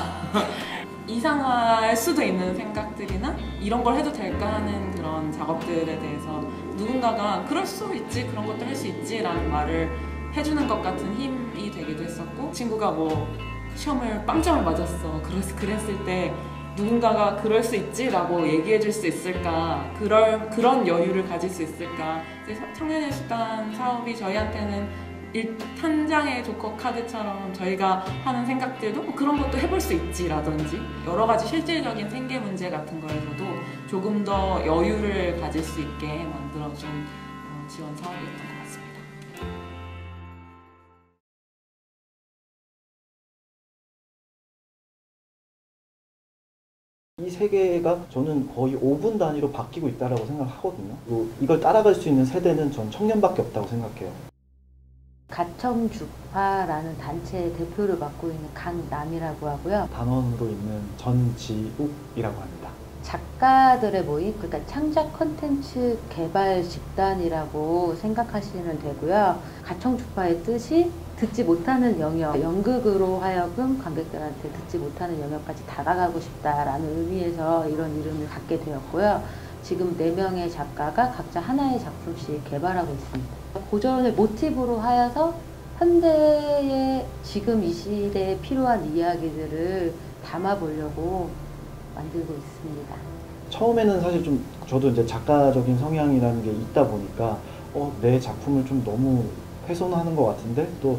이상할 수도 있는 생각들이나 이런 걸 해도 될까 하는 그런 작업들에 대해서 누군가가 그럴 수 있지, 그런 것도 할 수 있지 라는 말을 해주는 것 같은 힘이 되기도 했었고, 친구가 뭐 시험을 빵점을 맞았어, 그랬을 때 누군가가 그럴 수 있지 라고 얘기해 줄 수 있을까, 그런 여유를 가질 수 있을까. 청년예술단 사업이 저희한테는 한 장의 조커 카드처럼 저희가 하는 생각들도 뭐 그런 것도 해볼 수 있지라든지 여러 가지 실질적인 생계 문제 같은 거에서도 조금 더 여유를 가질 수 있게 만들어준 지원 사업이었던 것 같습니다.
이 세계가 저는 거의 5분 단위로 바뀌고 있다고 생각하거든요. 그리고 이걸 따라갈 수 있는 세대는 전 청년밖에 없다고 생각해요.
가청주파라는 단체의 대표를 맡고 있는 강남이라고 하고요.
단원으로 있는 전지욱이라고 합니다.
작가들의 모임, 그러니까 창작 콘텐츠 개발 집단이라고 생각하시면 되고요. 가청주파의 뜻이 듣지 못하는 영역, 연극으로 하여금 관객들한테 듣지 못하는 영역까지 다가가고 싶다라는 의미에서 이런 이름을 갖게 되었고요. 지금 4명의 작가가 각자 하나의 작품씩 개발하고 있습니다. 고전을 모티브로 하여서 현대의 지금 이 시대에 필요한 이야기들을 담아보려고 만들고 있습니다.
처음에는 사실 좀 저도 이제 작가적인 성향이라는 게 있다 보니까 내 작품을 좀 너무 훼손하는 것 같은데 또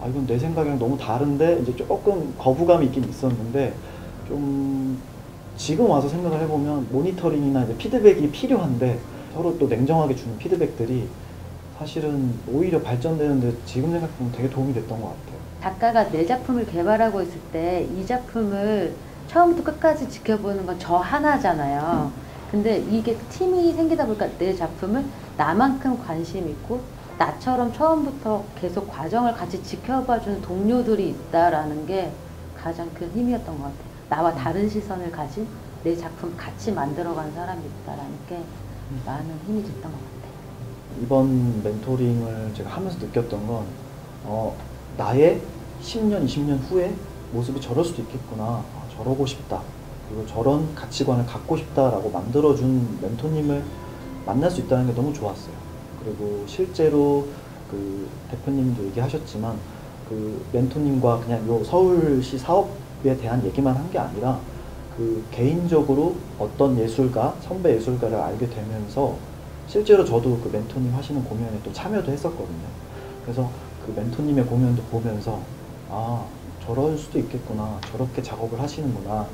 이건 내 생각이랑 너무 다른데 이제 조금 거부감이 있긴 있었는데 좀 지금 와서 생각을 해보면 모니터링이나 이제 피드백이 필요한데 서로 또 냉정하게 주는 피드백들이 사실은 오히려 발전되는데 지금 생각해보면 되게 도움이 됐던 것 같아요.
작가가 내 작품을 개발하고 있을 때 이 작품을 처음부터 끝까지 지켜보는 건 저 하나잖아요. 근데 이게 팀이 생기다 보니까 내 작품을 나만큼 관심 있고 나처럼 처음부터 계속 과정을 같이 지켜봐주는 동료들이 있다라는 게 가장 큰 힘이었던 것 같아요. 나와 다른 시선을 가진 내 작품 같이 만들어간 사람이 있다라는 게 많은 힘이 됐던 것 같아요.
이번 멘토링을 제가 하면서 느꼈던 건 나의 10년, 20년 후에 모습이 저럴 수도 있겠구나. 저러고 싶다. 그리고 저런 가치관을 갖고 싶다라고 만들어준 멘토님을 만날 수 있다는 게 너무 좋았어요. 그리고 실제로 그 대표님도 얘기하셨지만 그 멘토님과 그냥 요 서울시 사업에 대한 얘기만 한 게 아니라 그 개인적으로 어떤 예술가, 선배 예술가를 알게 되면서 실제로 저도 그 멘토님 하시는 공연에 또 참여도 했었거든요. 그래서 그 멘토님의 공연도 보면서 저럴 수도 있겠구나, 저렇게 작업을 하시는구나.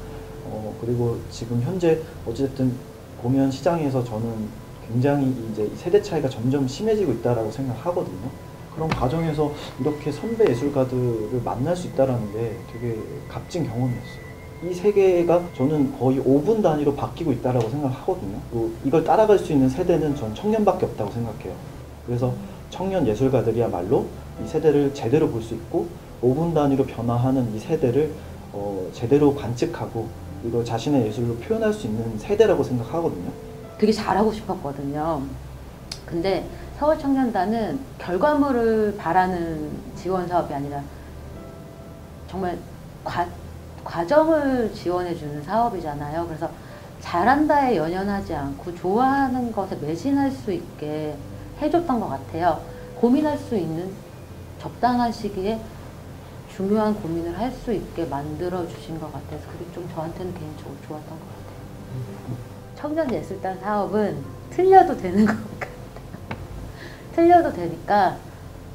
그리고 지금 현재 어쨌든 공연 시장에서 저는 굉장히 이제 세대 차이가 점점 심해지고 있다라고 생각하거든요. 그런 과정에서 이렇게 선배 예술가들을 만날 수 있다라는 게 되게 값진 경험이었어요. 이 세계가 저는 거의 5분 단위로 바뀌고 있다라고 생각하거든요. 그리고 이걸 따라갈 수 있는 세대는 전 청년밖에 없다고 생각해요. 그래서 청년 예술가들이야말로 이 세대를 제대로 볼 수 있고 5분 단위로 변화하는 이 세대를 제대로 관측하고 이걸 자신의 예술로 표현할 수 있는 세대라고 생각하거든요.
되게 잘하고 싶었거든요. 근데 서울청년단은 결과물을 바라는 지원 사업이 아니라 정말 과정을 지원해주는 사업이잖아요. 그래서 잘한다에 연연하지 않고 좋아하는 것에 매진할 수 있게 해줬던 것 같아요. 고민할 수 있는 적당한 시기에 중요한 고민을 할 수 있게 만들어주신 것 같아서 그게 좀 저한테는 개인적으로 좋았던 것 같아요. 청년예술단 사업은 틀려도 되는 것 같아요. 틀려도 되니까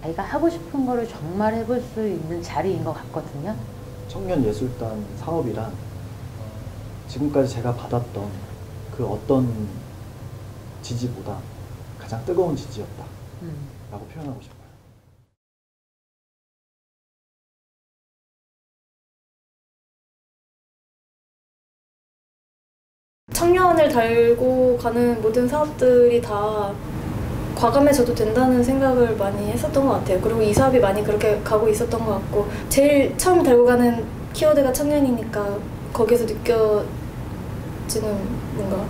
아이가 하고 싶은 거를 정말 해볼 수 있는 자리인 것 같거든요.
청년예술단 사업이란 지금까지 제가 받았던 그 어떤 지지보다 가장 뜨거운 지지였다 라고 표현하고 싶어요.
청년을 달고 가는 모든 사업들이 다 과감해져도 된다는 생각을 많이 했었던 것 같아요. 그리고 이 사업이 많이 그렇게 가고 있었던 것 같고 제일 처음 달고 가는 키워드가 청년이니까 거기에서 느껴지는 뭔가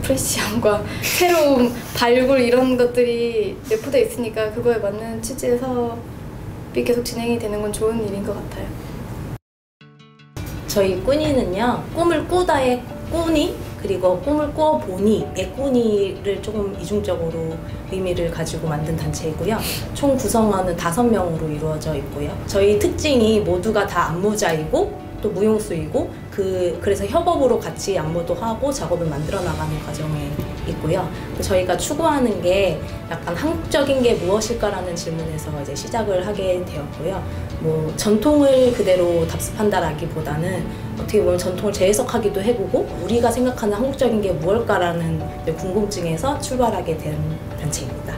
프레시함과 새로운 발굴 이런 것들이 내포되어 있으니까 그거에 맞는 취지의 사업이 계속 진행이 되는 건 좋은 일인 것 같아요.
저희 꾸니는요, 꿈을 꾸다의 꾸니 그리고 꿈을 꾸어보니의 꾸니를 조금 이중적으로 의미를 가지고 만든 단체이고요. 총 구성원은 5명으로 이루어져 있고요. 저희 특징이 모두가 다 안무자이고 또 무용수이고 그래서 협업으로 같이 안무도 하고 작업을 만들어 나가는 과정에 있고요. 저희가 추구하는 게 약간 한국적인 게 무엇일까라는 질문에서 이제 시작을 하게 되었고요. 뭐 전통을 그대로 답습한다라기보다는 어떻게 보면 전통을 재해석하기도 해보고 우리가 생각하는 한국적인 게 무엇일까라는 궁금증에서 출발하게 된 단체입니다.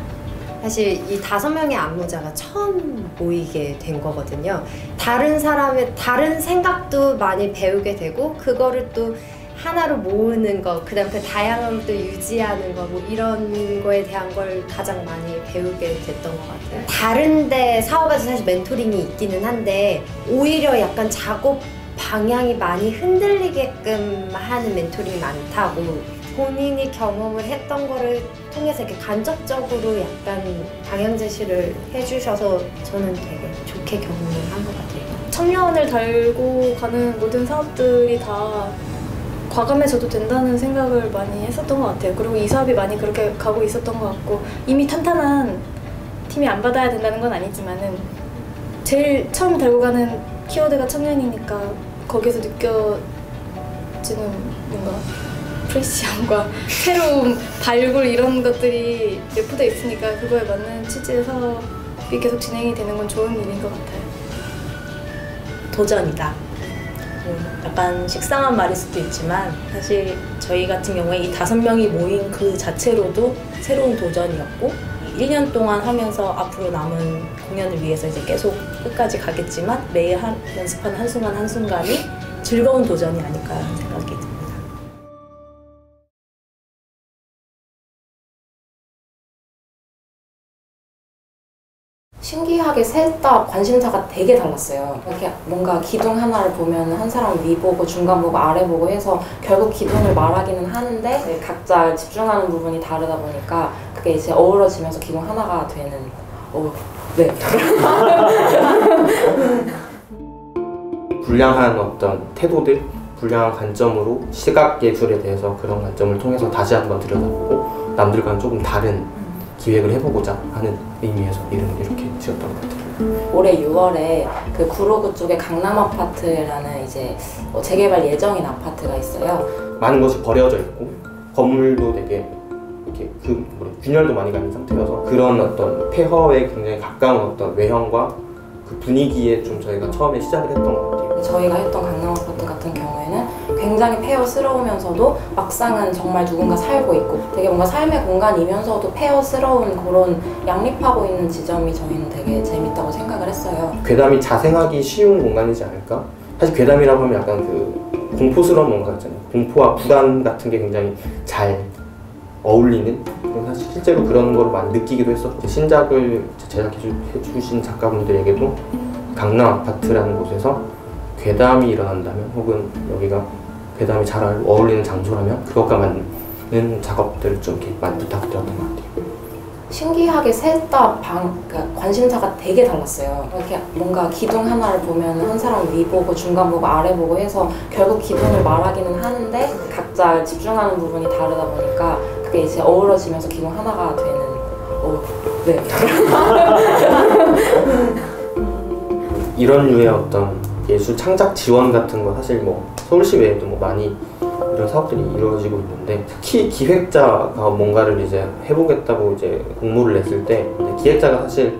사실 이 5명의 안무자가 처음 모이게 된 거거든요. 다른 사람의 다른 생각도 많이 배우게 되고 그거를 또 하나로 모으는 거, 그 다음에 그 다양함도 유지하는 거, 뭐 이런 거에 대한 걸 가장 많이 배우게 됐던 것 같아요. 다른데 사업에서 사실 멘토링이 있기는 한데 오히려 약간 작업 방향이 많이 흔들리게끔 하는 멘토링이 많다고, 본인이 경험을 했던 거를 통해서 이렇게 간접적으로 약간 방향 제시를 해주셔서 저는 되게 좋게 경험을 한 것 같아요.
청년을 달고 가는 모든 사업들이 다 과감해져도 된다는 생각을 많이 했었던 것 같아요. 그리고 이 사업이 많이 그렇게 가고 있었던 것 같고, 이미 탄탄한 팀이 안 받아야 된다는 건 아니지만은 제일 처음 달고 가는 키워드가 청년이니까 거기서 느껴지는 뭔가 프레시함과 새로운 발굴 이런 것들이 내포되어 있으니까 그거에 맞는 취지의 사업이 계속 진행이 되는 건 좋은 일인 것 같아요.
도전이다. 약간 식상한 말일 수도 있지만 사실 저희 같은 경우에 이 5명이 모인 그 자체로도 새로운 도전이었고, 1년 동안 하면서 앞으로 남은 공연을 위해서 이제 계속 끝까지 가겠지만 매일 연습하는 한순간 한순간이 즐거운 도전이 아닐까 하는 생각이 듭니다. 신기하게 셋 다 관심사가 되게 달랐어요. 이렇게 뭔가 기둥 하나를 보면 한 사람 위 보고 중간 보고 아래 보고 해서 결국 기둥을 말하기는 하는데 각자 집중하는 부분이 다르다 보니까 그게 이제 어우러지면서 기둥 하나가 되는. 네.
불량한 어떤 태도들, 불량한 관점으로 시각 예술에 대해서 그런 관점을 통해서 다시 한번 들여다보고 남들과는 조금 다른 기획을 해보고자 하는 의미에서 이름을 이렇게 지었던 것 같아요.
올해 6월에 그 구로구 쪽에 강남 아파트라는 이제 재개발 예정인 아파트가 있어요.
많은 것이 버려져 있고 건물도 되게 이렇게 균열도 많이 가는 상태여서 그런 어떤 폐허에 굉장히 가까운 어떤 외형과 그 분위기에 좀 저희가 처음에 시작을 했던 것 같아요.
저희가 했던 강남 아파트 같은 경우에는 굉장히 폐허스러우면서도 막상은 정말 누군가 살고 있고 되게 뭔가 삶의 공간이면서도 폐허스러운 그런 양립하고 있는 지점이 저희는 되게 재밌다고 생각을 했어요.
괴담이 자생하기 쉬운 공간이지 않을까? 사실 괴담이라고 하면 약간 그 공포스러운 뭔가 있잖아요. 공포와 불안 같은 게 굉장히 잘 어울리는, 사실 실제로 그런 걸 많이 느끼기도 했었고, 신작을 제작해주신 작가분들에게도 강남 아파트라는 곳에서 괴담이 일어난다면 혹은 여기가 괴담이 잘 어울리는 장소라면 그것과 맞는 작업들을 좀 이렇게 많이 부탁드렸던 것 같아요.
신기하게 셋 다 그러니까 관심사가 되게 달랐어요. 이렇게 뭔가 기둥 하나를 보면 한 사람 위 보고 중간 보고 아래 보고 해서 결국 기둥을 말하기는 하는데 각자 집중하는 부분이 다르다 보니까 그게 이제 어우러지면서 기둥 하나가 되는. 네.
이런 류의 어떤 예술 창작 지원 같은 거 사실 뭐 서울시 외에도 뭐 많이 이런 사업들이 이루어지고 있는데, 특히 기획자가 뭔가를 이제 해보겠다고 이제 공모를 냈을 때 기획자가 사실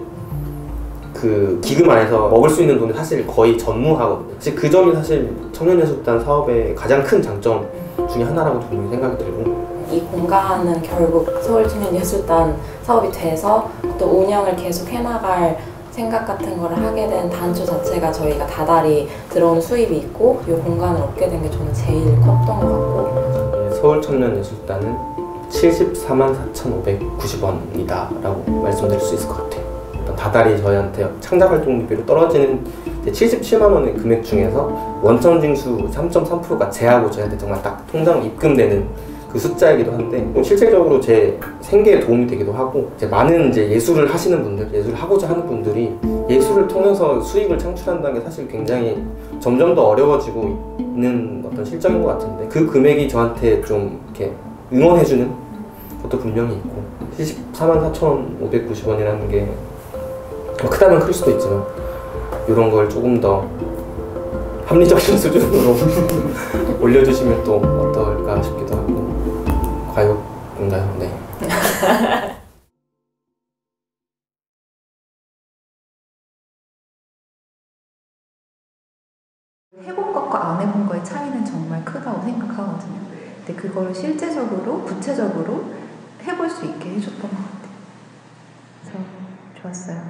그 기금 안에서 먹을 수 있는 돈이 사실 거의 전무하거든요. 그 점이 사실 청년예술단 사업의 가장 큰 장점 중에 하나라고 저는 생각이 들고,
이 공간은 결국 서울청년예술단 사업이 돼서 또 운영을 계속 해나갈 생각 같은 거를 하게 된 단초 자체가 저희가 다달이 들어오는 수입이 있고 이 공간을 얻게 된 게 저는 제일 컸던 것 같고,
서울청년예술단은 74만 4,590원이다 라고 말씀드릴 수 있을 것 같아요. 다달이 저희한테 창작활동비로 떨어지는 77만 원의 금액 중에서 원천징수 3.3%가 제하고 저희한테 정말 딱 통장 입금되는 그 숫자이기도 한데, 실질적으로 제 생계에 도움이 되기도 하고, 이제 많은 이제 예술을 하시는 분들, 예술을 하고자 하는 분들이 예술을 통해서 수익을 창출한다는 게 사실 굉장히 점점 더 어려워지고 있는 어떤 실정인 것 같은데, 그 금액이 저한테 좀 이렇게 응원해주는 것도 분명히 있고, 74만 4,590원이라는 게 크다면 클 수도 있지만 이런 걸 조금 더 합리적인 수준으로 올려주시면 또 어떨까 싶기도 하고. 과욕인가요? 네.
해본 것과 안 해본 거의 차이는 정말 크다고 생각하거든요. 근데 그걸 실제적으로, 구체적으로 해볼 수 있게 해줬던 것 같아요. 그래서 좋았어요.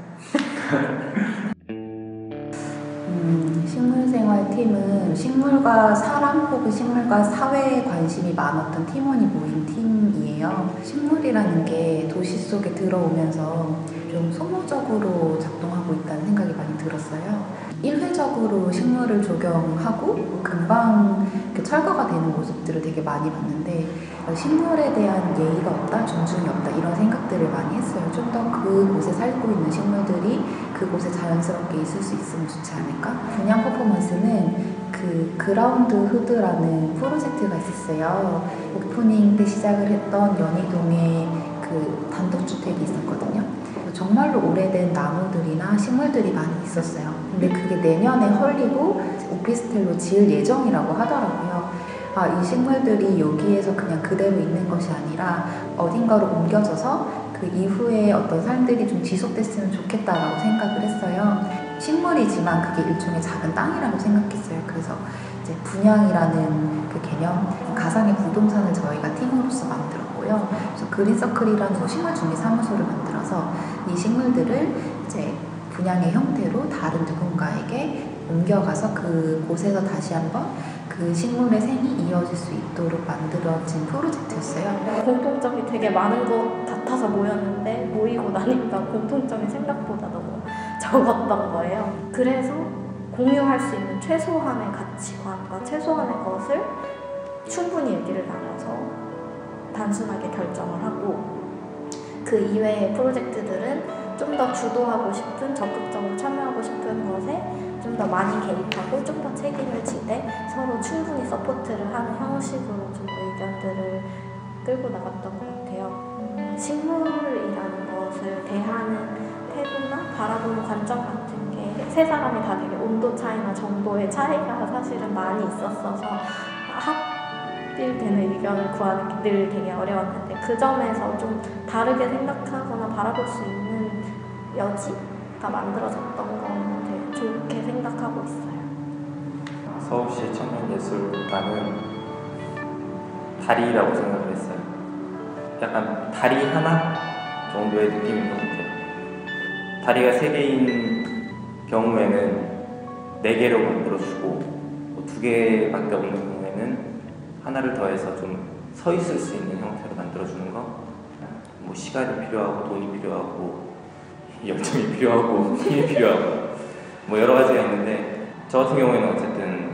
식물생활
팀은 식물과 사람 혹은 식물과 사회에 관심이 많았던 팀원이 모인 팀이에요. 식물이라는 게 도시 속에 들어오면서 좀 소모적으로 작동하고 있다는 생각이 많이 들었어요. 일회적으로 식물을 조경하고 금방 철거가 되는 모습들을 되게 많이 봤는데 식물에 대한 예의가 없다, 존중이 없다 이런 생각들을 많이 했어요. 좀 더 그곳에 살고 있는 식물들이 그곳에 자연스럽게 있을 수 있으면 좋지 않을까? 분양 퍼포먼스는 그 그라운드 후드라는 프로젝트가 있었어요. 오프닝 때 시작을 했던 연희동에 그 단독주택이 있었거든요. 정말로 오래된 나무들이나 식물들이 많이 있었어요. 근데 그게 내년에 헐리고 오피스텔로 지을 예정이라고 하더라고요. 이 식물들이 여기에서 그냥 그대로 있는 것이 아니라 어딘가로 옮겨져서 그 이후에 어떤 삶들이 좀 지속됐으면 좋겠다라고 생각을 했어요. 식물이지만 그게 일종의 작은 땅이라고 생각했어요. 그래서 이제 분양이라는 그 개념, 가상의 부동산을 저희가 팀으로서 만들었고요. 그래서 그린서클이라는 식물 준비 사무소를 만들어서 이 식물들을 이제 분양의 형태로 다른 누군가에게 옮겨가서 그곳에서 다시 한번 그 식물의 생이 이어질 수 있도록 만들어진 프로젝트였어요.
공통점이 되게 많은 것 같아서 모였는데 모이고 나니까 공통점이 생각보다 너무 적었던 거예요. 그래서 공유할 수 있는 최소한의 가치관과 최소한의 것을 충분히 얘기를 나눠서 단순하게 결정을 하고 그 이외의 프로젝트들은 좀 더 주도하고 싶은, 적극적으로 참여하고 싶은 것에 좀 더 많이 개입하고 좀 더 책임을 지되 서로 충분히 서포트를 하는 형식으로 좀 의견들을 끌고 나갔던 것 같아요. 식물이라는 것을 대하는 태도나 바라보는 관점 같은 게 세 사람이 다 되게 온도 차이나 정도의 차이가 사실은 많이 있었어서 합일되는 의견을 구하는 게 늘 되게 어려웠는데 그 점에서 좀 다르게 생각하거나 바라볼 수 있는 여지가 만들어졌던 건 되게 좋게 생각하고 있어요.
서울시 청년예술단은 다리라고 생각을 했어요. 약간 다리 하나 정도의 느낌인 것 같아요. 다리가 3개인 경우에는 4개로 만들어주고 2개밖에 없는 경우에는 하나를 더해서 좀 서 있을 수 있는 형태로 만들어주는 거. 뭐 시간이 필요하고 돈이 필요하고 열정이 필요하고 힘이 필요하고 뭐 여러 가지가 있는데 저 같은 경우에는 어쨌든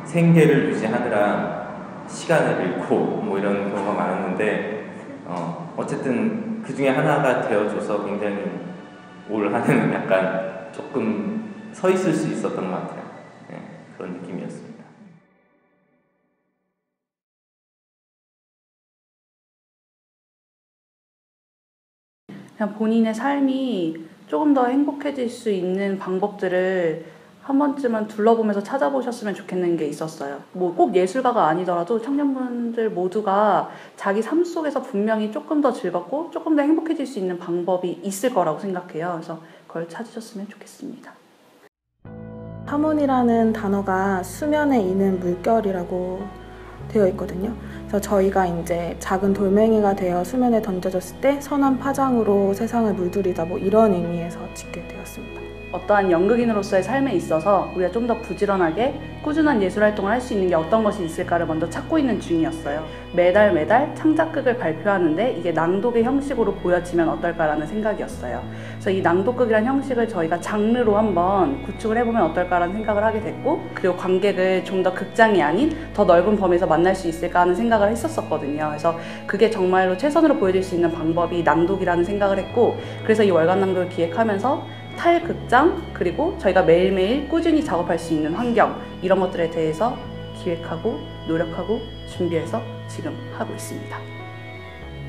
생계를 유지하느라 시간을 잃고 뭐 이런 경우가 많았는데 어쨌든 그 중에 하나가 되어줘서 굉장히 올 한해는 약간 조금 서 있을 수 있었던 것 같아요. 네, 그런 느낌이었습니다.
그냥 본인의 삶이 조금 더 행복해질 수 있는 방법들을 한 번쯤은 둘러보면서 찾아보셨으면 좋겠는 게 있었어요. 뭐 꼭 예술가가 아니더라도 청년분들 모두가 자기 삶 속에서 분명히 조금 더 즐겁고 조금 더 행복해질 수 있는 방법이 있을 거라고 생각해요. 그래서 그걸 찾으셨으면 좋겠습니다.
화문이라는 단어가 수면에 있는 물결이라고 되어 있거든요. 그래서 저희가 이제 작은 돌멩이가 되어 수면에 던져졌을 때 선한 파장으로 세상을 물들이다 뭐 이런 의미에서 짓게 되었습니다.
어떠한 연극인으로서의 삶에 있어서 우리가 좀 더 부지런하게 꾸준한 예술활동을 할 수 있는 게 어떤 것이 있을까를 먼저 찾고 있는 중이었어요. 매달 창작극을 발표하는데 이게 낭독의 형식으로 보여지면 어떨까라는 생각이었어요. 그래서 이 낭독극이라는 형식을 저희가 장르로 한번 구축을 해보면 어떨까라는 생각을 하게 됐고, 그리고 관객을 좀 더 극장이 아닌 더 넓은 범위에서 만날 수 있을까 하는 생각을 했었거든요. 그래서 그게 정말로 최선으로 보여줄 수 있는 방법이 낭독이라는 생각을 했고, 그래서 이 월간 낭독을 기획하면서 탈극장, 그리고 저희가 매일매일 꾸준히 작업할 수 있는 환경, 이런 것들에 대해서 기획하고 노력하고 준비해서 지금 하고 있습니다.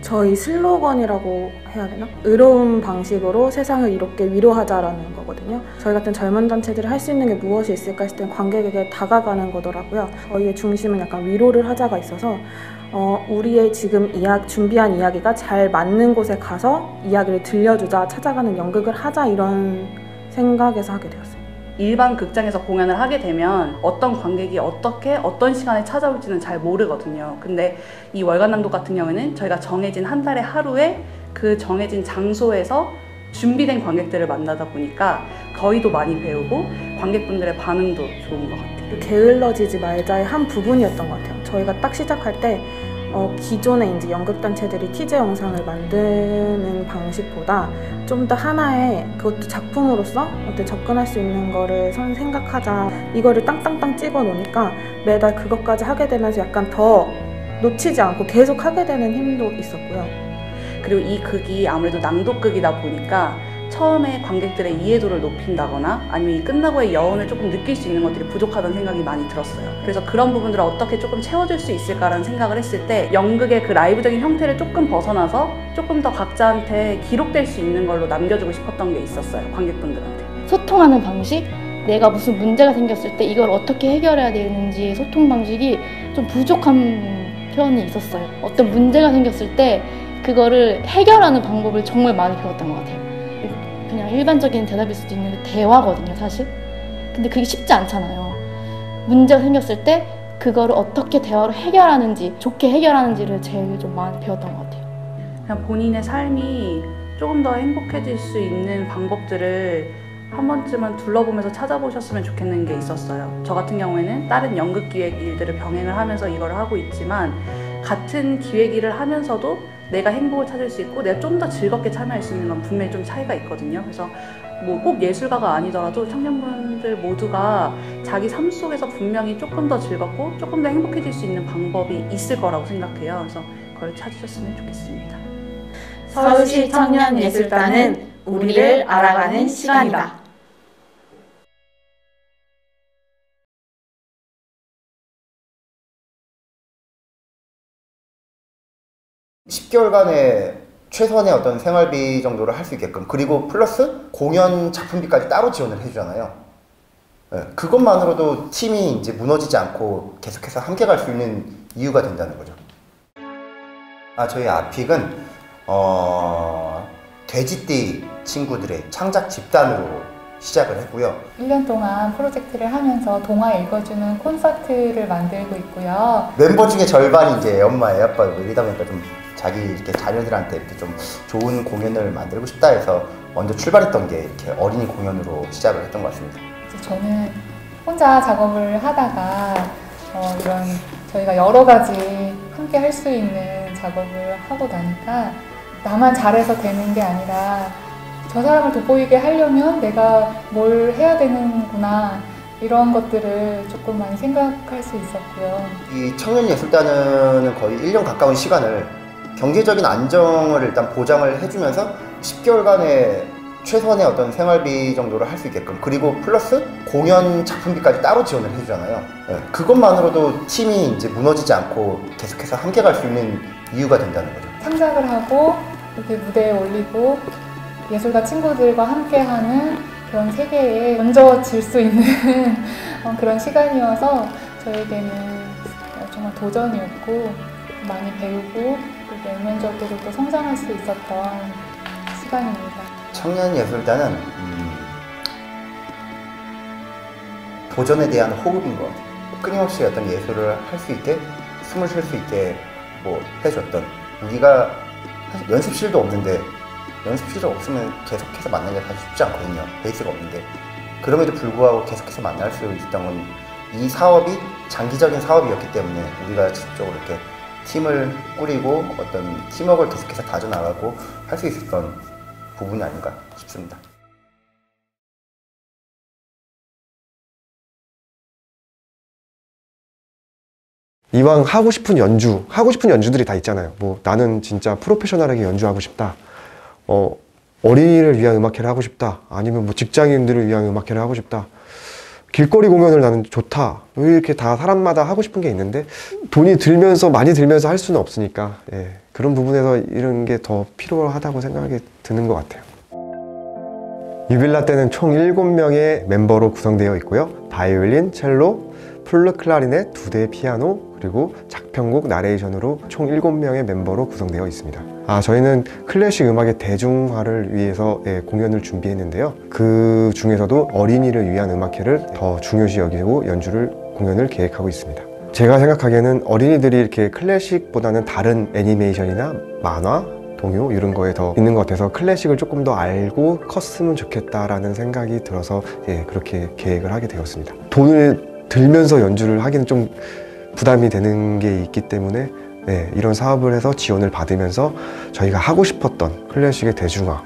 저희 슬로건이라고 해야 되나? 의로운 방식으로 세상을 이롭게 위로하자라는 거거든요. 저희 같은 젊은 단체들이 할 수 있는 게 무엇이 있을까 했을 땐 관객에게 다가가는 거더라고요. 저희의 중심은 약간 위로를 하자가 있어서 우리의 지금 준비한 이야기가 잘 맞는 곳에 가서 이야기를 들려주자, 찾아가는 연극을 하자, 이런 생각에서 하게 되었어요.
일반 극장에서 공연을 하게 되면 어떤 관객이 어떤 시간에 찾아올지는 잘 모르거든요. 근데 이 월간 낭독 같은 경우에는 저희가 정해진 한 달에 하루에 그 정해진 장소에서 준비된 관객들을 만나다 보니까 저희도 많이 배우고, 관객분들의 반응도 좋은 것 같아요.
게을러지지 말자의 한 부분이었던 것 같아요. 저희가 딱 시작할 때 기존의 이제 연극단체들이 티저 영상을 만드는 방식보다 좀 더 하나의 그것도 작품으로서 어떤 접근할 수 있는 거를 생각하자. 이거를 땅땅땅 찍어 놓으니까 매달 그것까지 하게 되면서 약간 더 놓치지 않고 계속 하게 되는 힘도 있었고요.
그리고 이 극이 아무래도 낭독극이다 보니까 처음에 관객들의 이해도를 높인다거나 아니면 이 끝나고의 여운을 조금 느낄 수 있는 것들이 부족하다는 생각이 많이 들었어요. 그래서 그런 부분들을 어떻게 조금 채워줄 수 있을까라는 생각을 했을 때 연극의 그 라이브적인 형태를 조금 벗어나서 조금 더 각자한테 기록될 수 있는 걸로 남겨주고 싶었던 게 있었어요. 관객분들한테.
소통하는 방식? 내가 무슨 문제가 생겼을 때 이걸 어떻게 해결해야 되는지 소통 방식이 좀 부족한 편이 있었어요. 어떤 문제가 생겼을 때 그거를 해결하는 방법을 정말 많이 배웠던 것 같아요. 그냥 일반적인 대답일 수도 있는데 대화거든요, 사실. 근데 그게 쉽지 않잖아요. 문제가 생겼을 때 그거를 어떻게 대화로 해결하는지, 좋게 해결하는지를 제일 좀 많이 배웠던 것 같아요.
그냥 본인의 삶이 조금 더 행복해질 수 있는 방법들을 한 번쯤은 둘러보면서 찾아보셨으면 좋겠는 게 있었어요. 저 같은 경우에는 다른 연극기획 일들을 병행을 하면서 이걸 하고 있지만 같은 기획 일을 하면서도 내가 행복을 찾을 수 있고 내가 좀 더 즐겁게 참여할 수 있는 건 분명히 좀 차이가 있거든요. 그래서 뭐 꼭 예술가가 아니더라도 청년분들 모두가 자기 삶 속에서 분명히 조금 더 즐겁고 조금 더 행복해질 수 있는 방법이 있을 거라고 생각해요. 그래서 그걸 찾으셨으면 좋겠습니다.
서울시 청년예술단은 우리를 알아가는 시간이다.
(10개월간의) 최선의 어떤 생활비 정도를 할 수 있게끔, 그리고 플러스 공연 작품비까지 따로 지원을 해주잖아요. 네, 그것만으로도 팀이 이제 무너지지 않고 계속해서 함께 갈 수 있는 이유가 된다는 거죠. 저희 아픽은 돼지띠 친구들의 창작 집단으로 시작을 했고요.
1년 동안 프로젝트를 하면서 동화 읽어주는 콘서트를 만들고 있고요.
멤버 중에 절반이 이제 엄마, 애 아빠 이러다 보니까 좀 자기 이렇게 자녀들한테 이렇게 좀 좋은 공연을 만들고 싶다 해서 먼저 출발했던 게 이렇게 어린이 공연으로 시작을 했던 것 같습니다.
저는 혼자 작업을 하다가 이런 저희가 여러 가지 함께 할 수 있는 작업을 하고 나니까 나만 잘해서 되는 게 아니라 저 사람을 돋보이게 하려면 내가 뭘 해야 되는구나, 이런 것들을 조금 많이 생각할 수 있었고요.
이 청년예술단은 거의 1년 가까운 시간을 경제적인 안정을 일단 보장을 해주면서 10개월간의 최선의 어떤 생활비 정도를 할 수 있게끔, 그리고 플러스 공연 작품비까지 따로 지원을 해주잖아요. 네, 그것만으로도 팀이 이제 무너지지 않고 계속해서 함께 갈 수 있는 이유가 된다는 거죠.
창작을 하고 이렇게 무대에 올리고 예술가 친구들과 함께하는 그런 세계에 얹어질 수 있는 그런 시간이어서 저에게는 정말 도전이었고 많이 배우고 내면적으로 또 성장할 수 있었던 시간입니다.
청년예술단은 도전에 대한 호흡인 것 같아요. 끊임없이 어떤 예술을 할 수 있게, 숨을 쉴 수 있게 뭐 해줬던, 우리가 사실 연습실도 없는데, 연습실이 없으면 계속해서 만나기가 사실 쉽지 않거든요. 베이스가 없는데. 그럼에도 불구하고 계속해서 만날 수 있었던 건 이 사업이 장기적인 사업이었기 때문에 우리가 지속적으로 이렇게 팀을 꾸리고 어떤 팀워크를 계속해서 다져나가고 할 수 있었던 부분이 아닌가 싶습니다.
이왕 하고 싶은 연주들이 다 있잖아요. 뭐 나는 진짜 프로페셔널하게 연주하고 싶다, 어린이를 위한 음악회를 하고 싶다, 아니면 뭐 직장인들을 위한 음악회를 하고 싶다, 길거리 공연을 나는 좋다, 이렇게 다 사람마다 하고 싶은 게 있는데 돈이 많이 들면서 할 수는 없으니까, 그런 부분에서 이런 게 더 필요하다고 생각이 드는 것 같아요. 유빌라 때는 총 7명의 멤버로 구성되어 있고요. 바이올린, 첼로, 플루 클라리넷, 2대 피아노, 그리고 작편곡 나레이션으로 총 7명의 멤버로 구성되어 있습니다. 저희는 클래식 음악의 대중화를 위해서 공연을 준비했는데요. 그 중에서도 어린이를 위한 음악회를 더 중요시 여기고 공연을 계획하고 있습니다. 제가 생각하기에는 어린이들이 이렇게 클래식보다는 다른 애니메이션이나 만화, 동요 이런 거에 더 있는 것 같아서 클래식을 조금 더 알고 컸으면 좋겠다라는 생각이 들어서 그렇게 계획을 하게 되었습니다. 돈을 들면서 연주를 하기는 좀 부담이 되는 게 있기 때문에 이런 사업을 해서 지원을 받으면서 저희가 하고 싶었던 클래식의 대중화,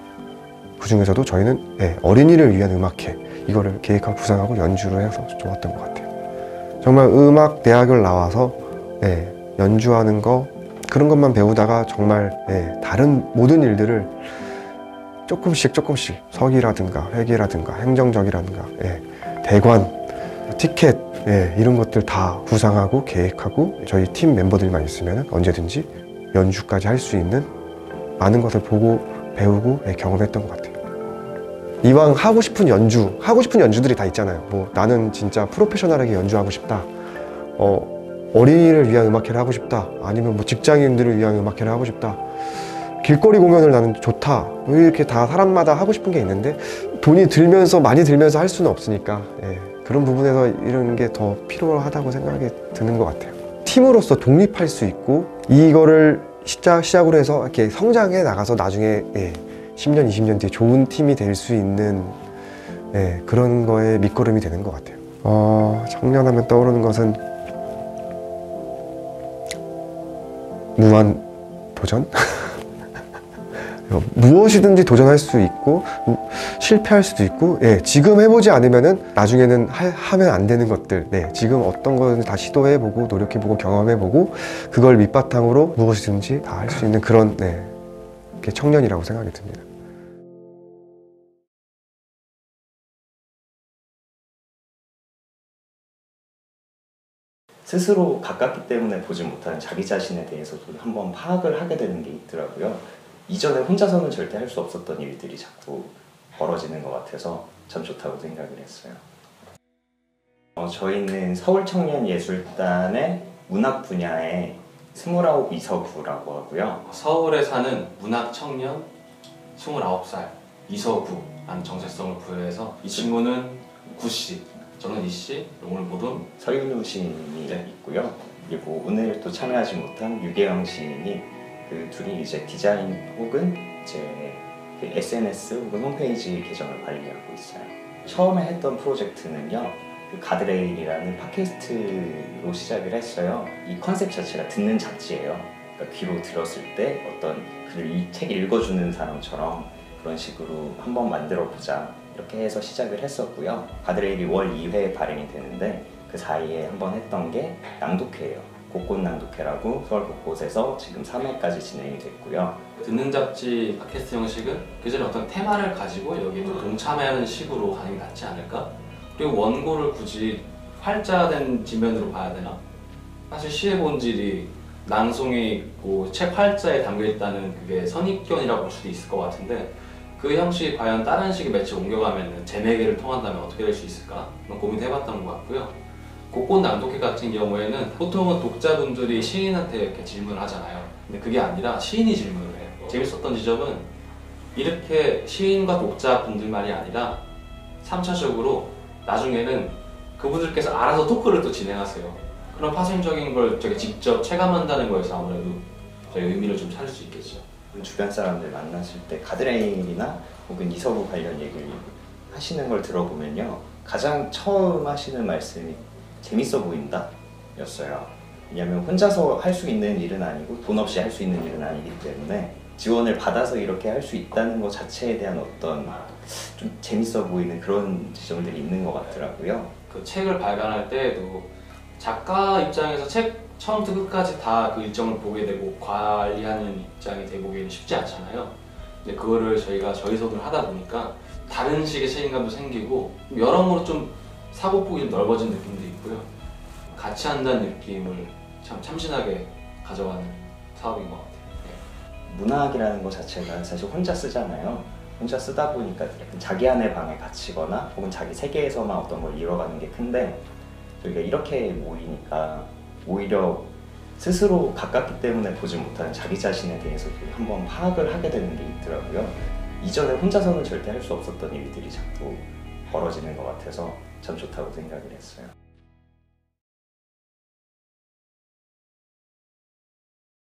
그중에서도 저희는 어린이를 위한 음악회 이거를 계획하고 구상하고 연주를 해서 좋았던 것 같아요. 정말 음악 대학을 나와서 연주하는 거 그런 것만 배우다가 정말 다른 모든 일들을 조금씩 서기라든가 회계라든가 행정적이라든가 대관, 티켓 이런 것들 다 구상하고 계획하고 저희 팀 멤버들만 있으면 언제든지 연주까지 할 수 있는 많은 것을 보고 배우고 경험했던 것 같아요. 이왕 하고 싶은 연주들이 다 있잖아요. 뭐 나는 진짜 프로페셔널하게 연주하고 싶다, 어린이를 위한 음악회를 하고 싶다, 아니면 뭐 직장인들을 위한 음악회를 하고 싶다, 길거리 공연을 나는 좋다, 이렇게 다 사람마다 하고 싶은 게 있는데 돈이 많이 들면서 할 수는 없으니까 그런 부분에서 이런 게 더 필요하다고 생각이 드는 것 같아요. 팀으로서 독립할 수 있고 이거를 시작으로 해서 이렇게 성장해 나가서 나중에 10년, 20년 뒤에 좋은 팀이 될 수 있는 그런 거에 밑거름이 되는 것 같아요. 청년하면 떠오르는 것은 무한 도전? 무엇이든지 도전할 수 있고 실패할 수도 있고 지금 해보지 않으면은 나중에는 하면 안 되는 것들 지금 어떤 거든 다 시도해보고 노력해보고 경험해보고 그걸 밑바탕으로 무엇이든지 다 할 수 있는 그런 청년이라고 생각이 듭니다.
스스로 가깝기 때문에 보지 못하는 자기 자신에 대해서도 한번 파악을 하게 되는 게 있더라고요. 이전에 혼자서는 절대 할 수 없었던 일들이 자꾸 벌어지는 것 같아서 참 좋다고 생각을 했어요. 저희는 서울청년예술단의 문학 분야의 29 이서구라고 하고요.
서울에 사는 문학청년 29살 이서구라는 정체성을 부여해서 이 친구는 구씨, 저는 이씨, 오늘 모든
서윤우 시인이 있고요. 그리고 오늘 또 참여하지 못한 유계영 시인이 그 둘이 이제 디자인 혹은 이제 그 SNS 혹은 홈페이지 계정을 관리하고 있어요. 처음에 했던 프로젝트는요, 그 가드레일이라는 팟캐스트로 시작을 했어요. 이 컨셉 자체가 듣는 잡지예요. 그러니까 귀로 들었을 때 어떤 이 책 읽어주는 사람처럼 그런 식으로 한번 만들어 보자 이렇게 해서 시작을 했었고요. 가드레일이 월 2회 발행이 되는데 그 사이에 한번 했던 게 낭독회예요. 곳곳 낭독회라고 서울 곳곳에서 지금 3회까지 진행이 됐고요.
듣는 잡지 팟캐스트 형식은 그전에 어떤 테마를 가지고 여기에 또 동참하는 식으로 가는 게 낫지 않을까? 그리고 원고를 굳이 활자된 지면으로 봐야 되나? 사실 시의 본질이 낭송에 있고 책 활자에 담겨있다는 그게 선입견이라고 볼 수도 있을 것 같은데 그 형식이 과연 다른 식의 매체에 옮겨가면 재매개를 통한다면 어떻게 될 수 있을까? 고민도 해봤던 것 같고요. 곳곳 낭독회 같은 경우에는 보통은 독자분들이 시인한테 이렇게 질문을 하잖아요. 근데 그게 아니라 시인이 질문을 해요. 재밌었던 지점은 이렇게 시인과 독자분들만이 아니라 3차적으로 나중에는 그분들께서 알아서 토크를 또 진행하세요. 그런 파생적인 걸 되게 직접 체감한다는 거에서 아무래도 저희 의미를 좀 찾을 수 있겠죠.
주변 사람들 만났을 때 가드레일이나 혹은 이서구 관련 얘기를 하시는 걸 들어보면요, 가장 처음 하시는 말씀이 재밌어 보인다 였어요. 왜냐하면 혼자서 할 수 있는 일은 아니고 돈 없이 할 수 있는 일은 아니기 때문에 지원을 받아서 이렇게 할 수 있다는 것 자체에 대한 어떤 좀 재밌어 보이는 그런 지점들이 있는 것 같더라고요.
그 책을 발간할 때에도 작가 입장에서 책 처음부터 끝까지 다 그 일정을 보게 되고 관리하는 입장이 되보기에는 쉽지 않잖아요. 근데 그거를 저희가 저희 손으로 하다 보니까 다른 식의 책임감도 생기고 여러모로 좀 사고폭이 좀 넓어진 느낌도 있고요. 같이 한다는 느낌을 참 참신하게 가져가는 사업인 것 같아요.
문학이라는 것 자체가 사실 혼자 쓰잖아요. 혼자 쓰다 보니까 자기 안의 방에 갇히거나 혹은 자기 세계에서만 어떤 걸 이뤄가는 게 큰데 저희가 이렇게 모이니까 오히려 스스로 가깝기 때문에 보지 못하는 자기 자신에 대해서도 한번 파악을 하게 되는 게 있더라고요. 이전에 혼자서는 절대 할 수 없었던 일들이 자꾸 벌어지는 것 같아서 참 좋다고 생각을 했어요.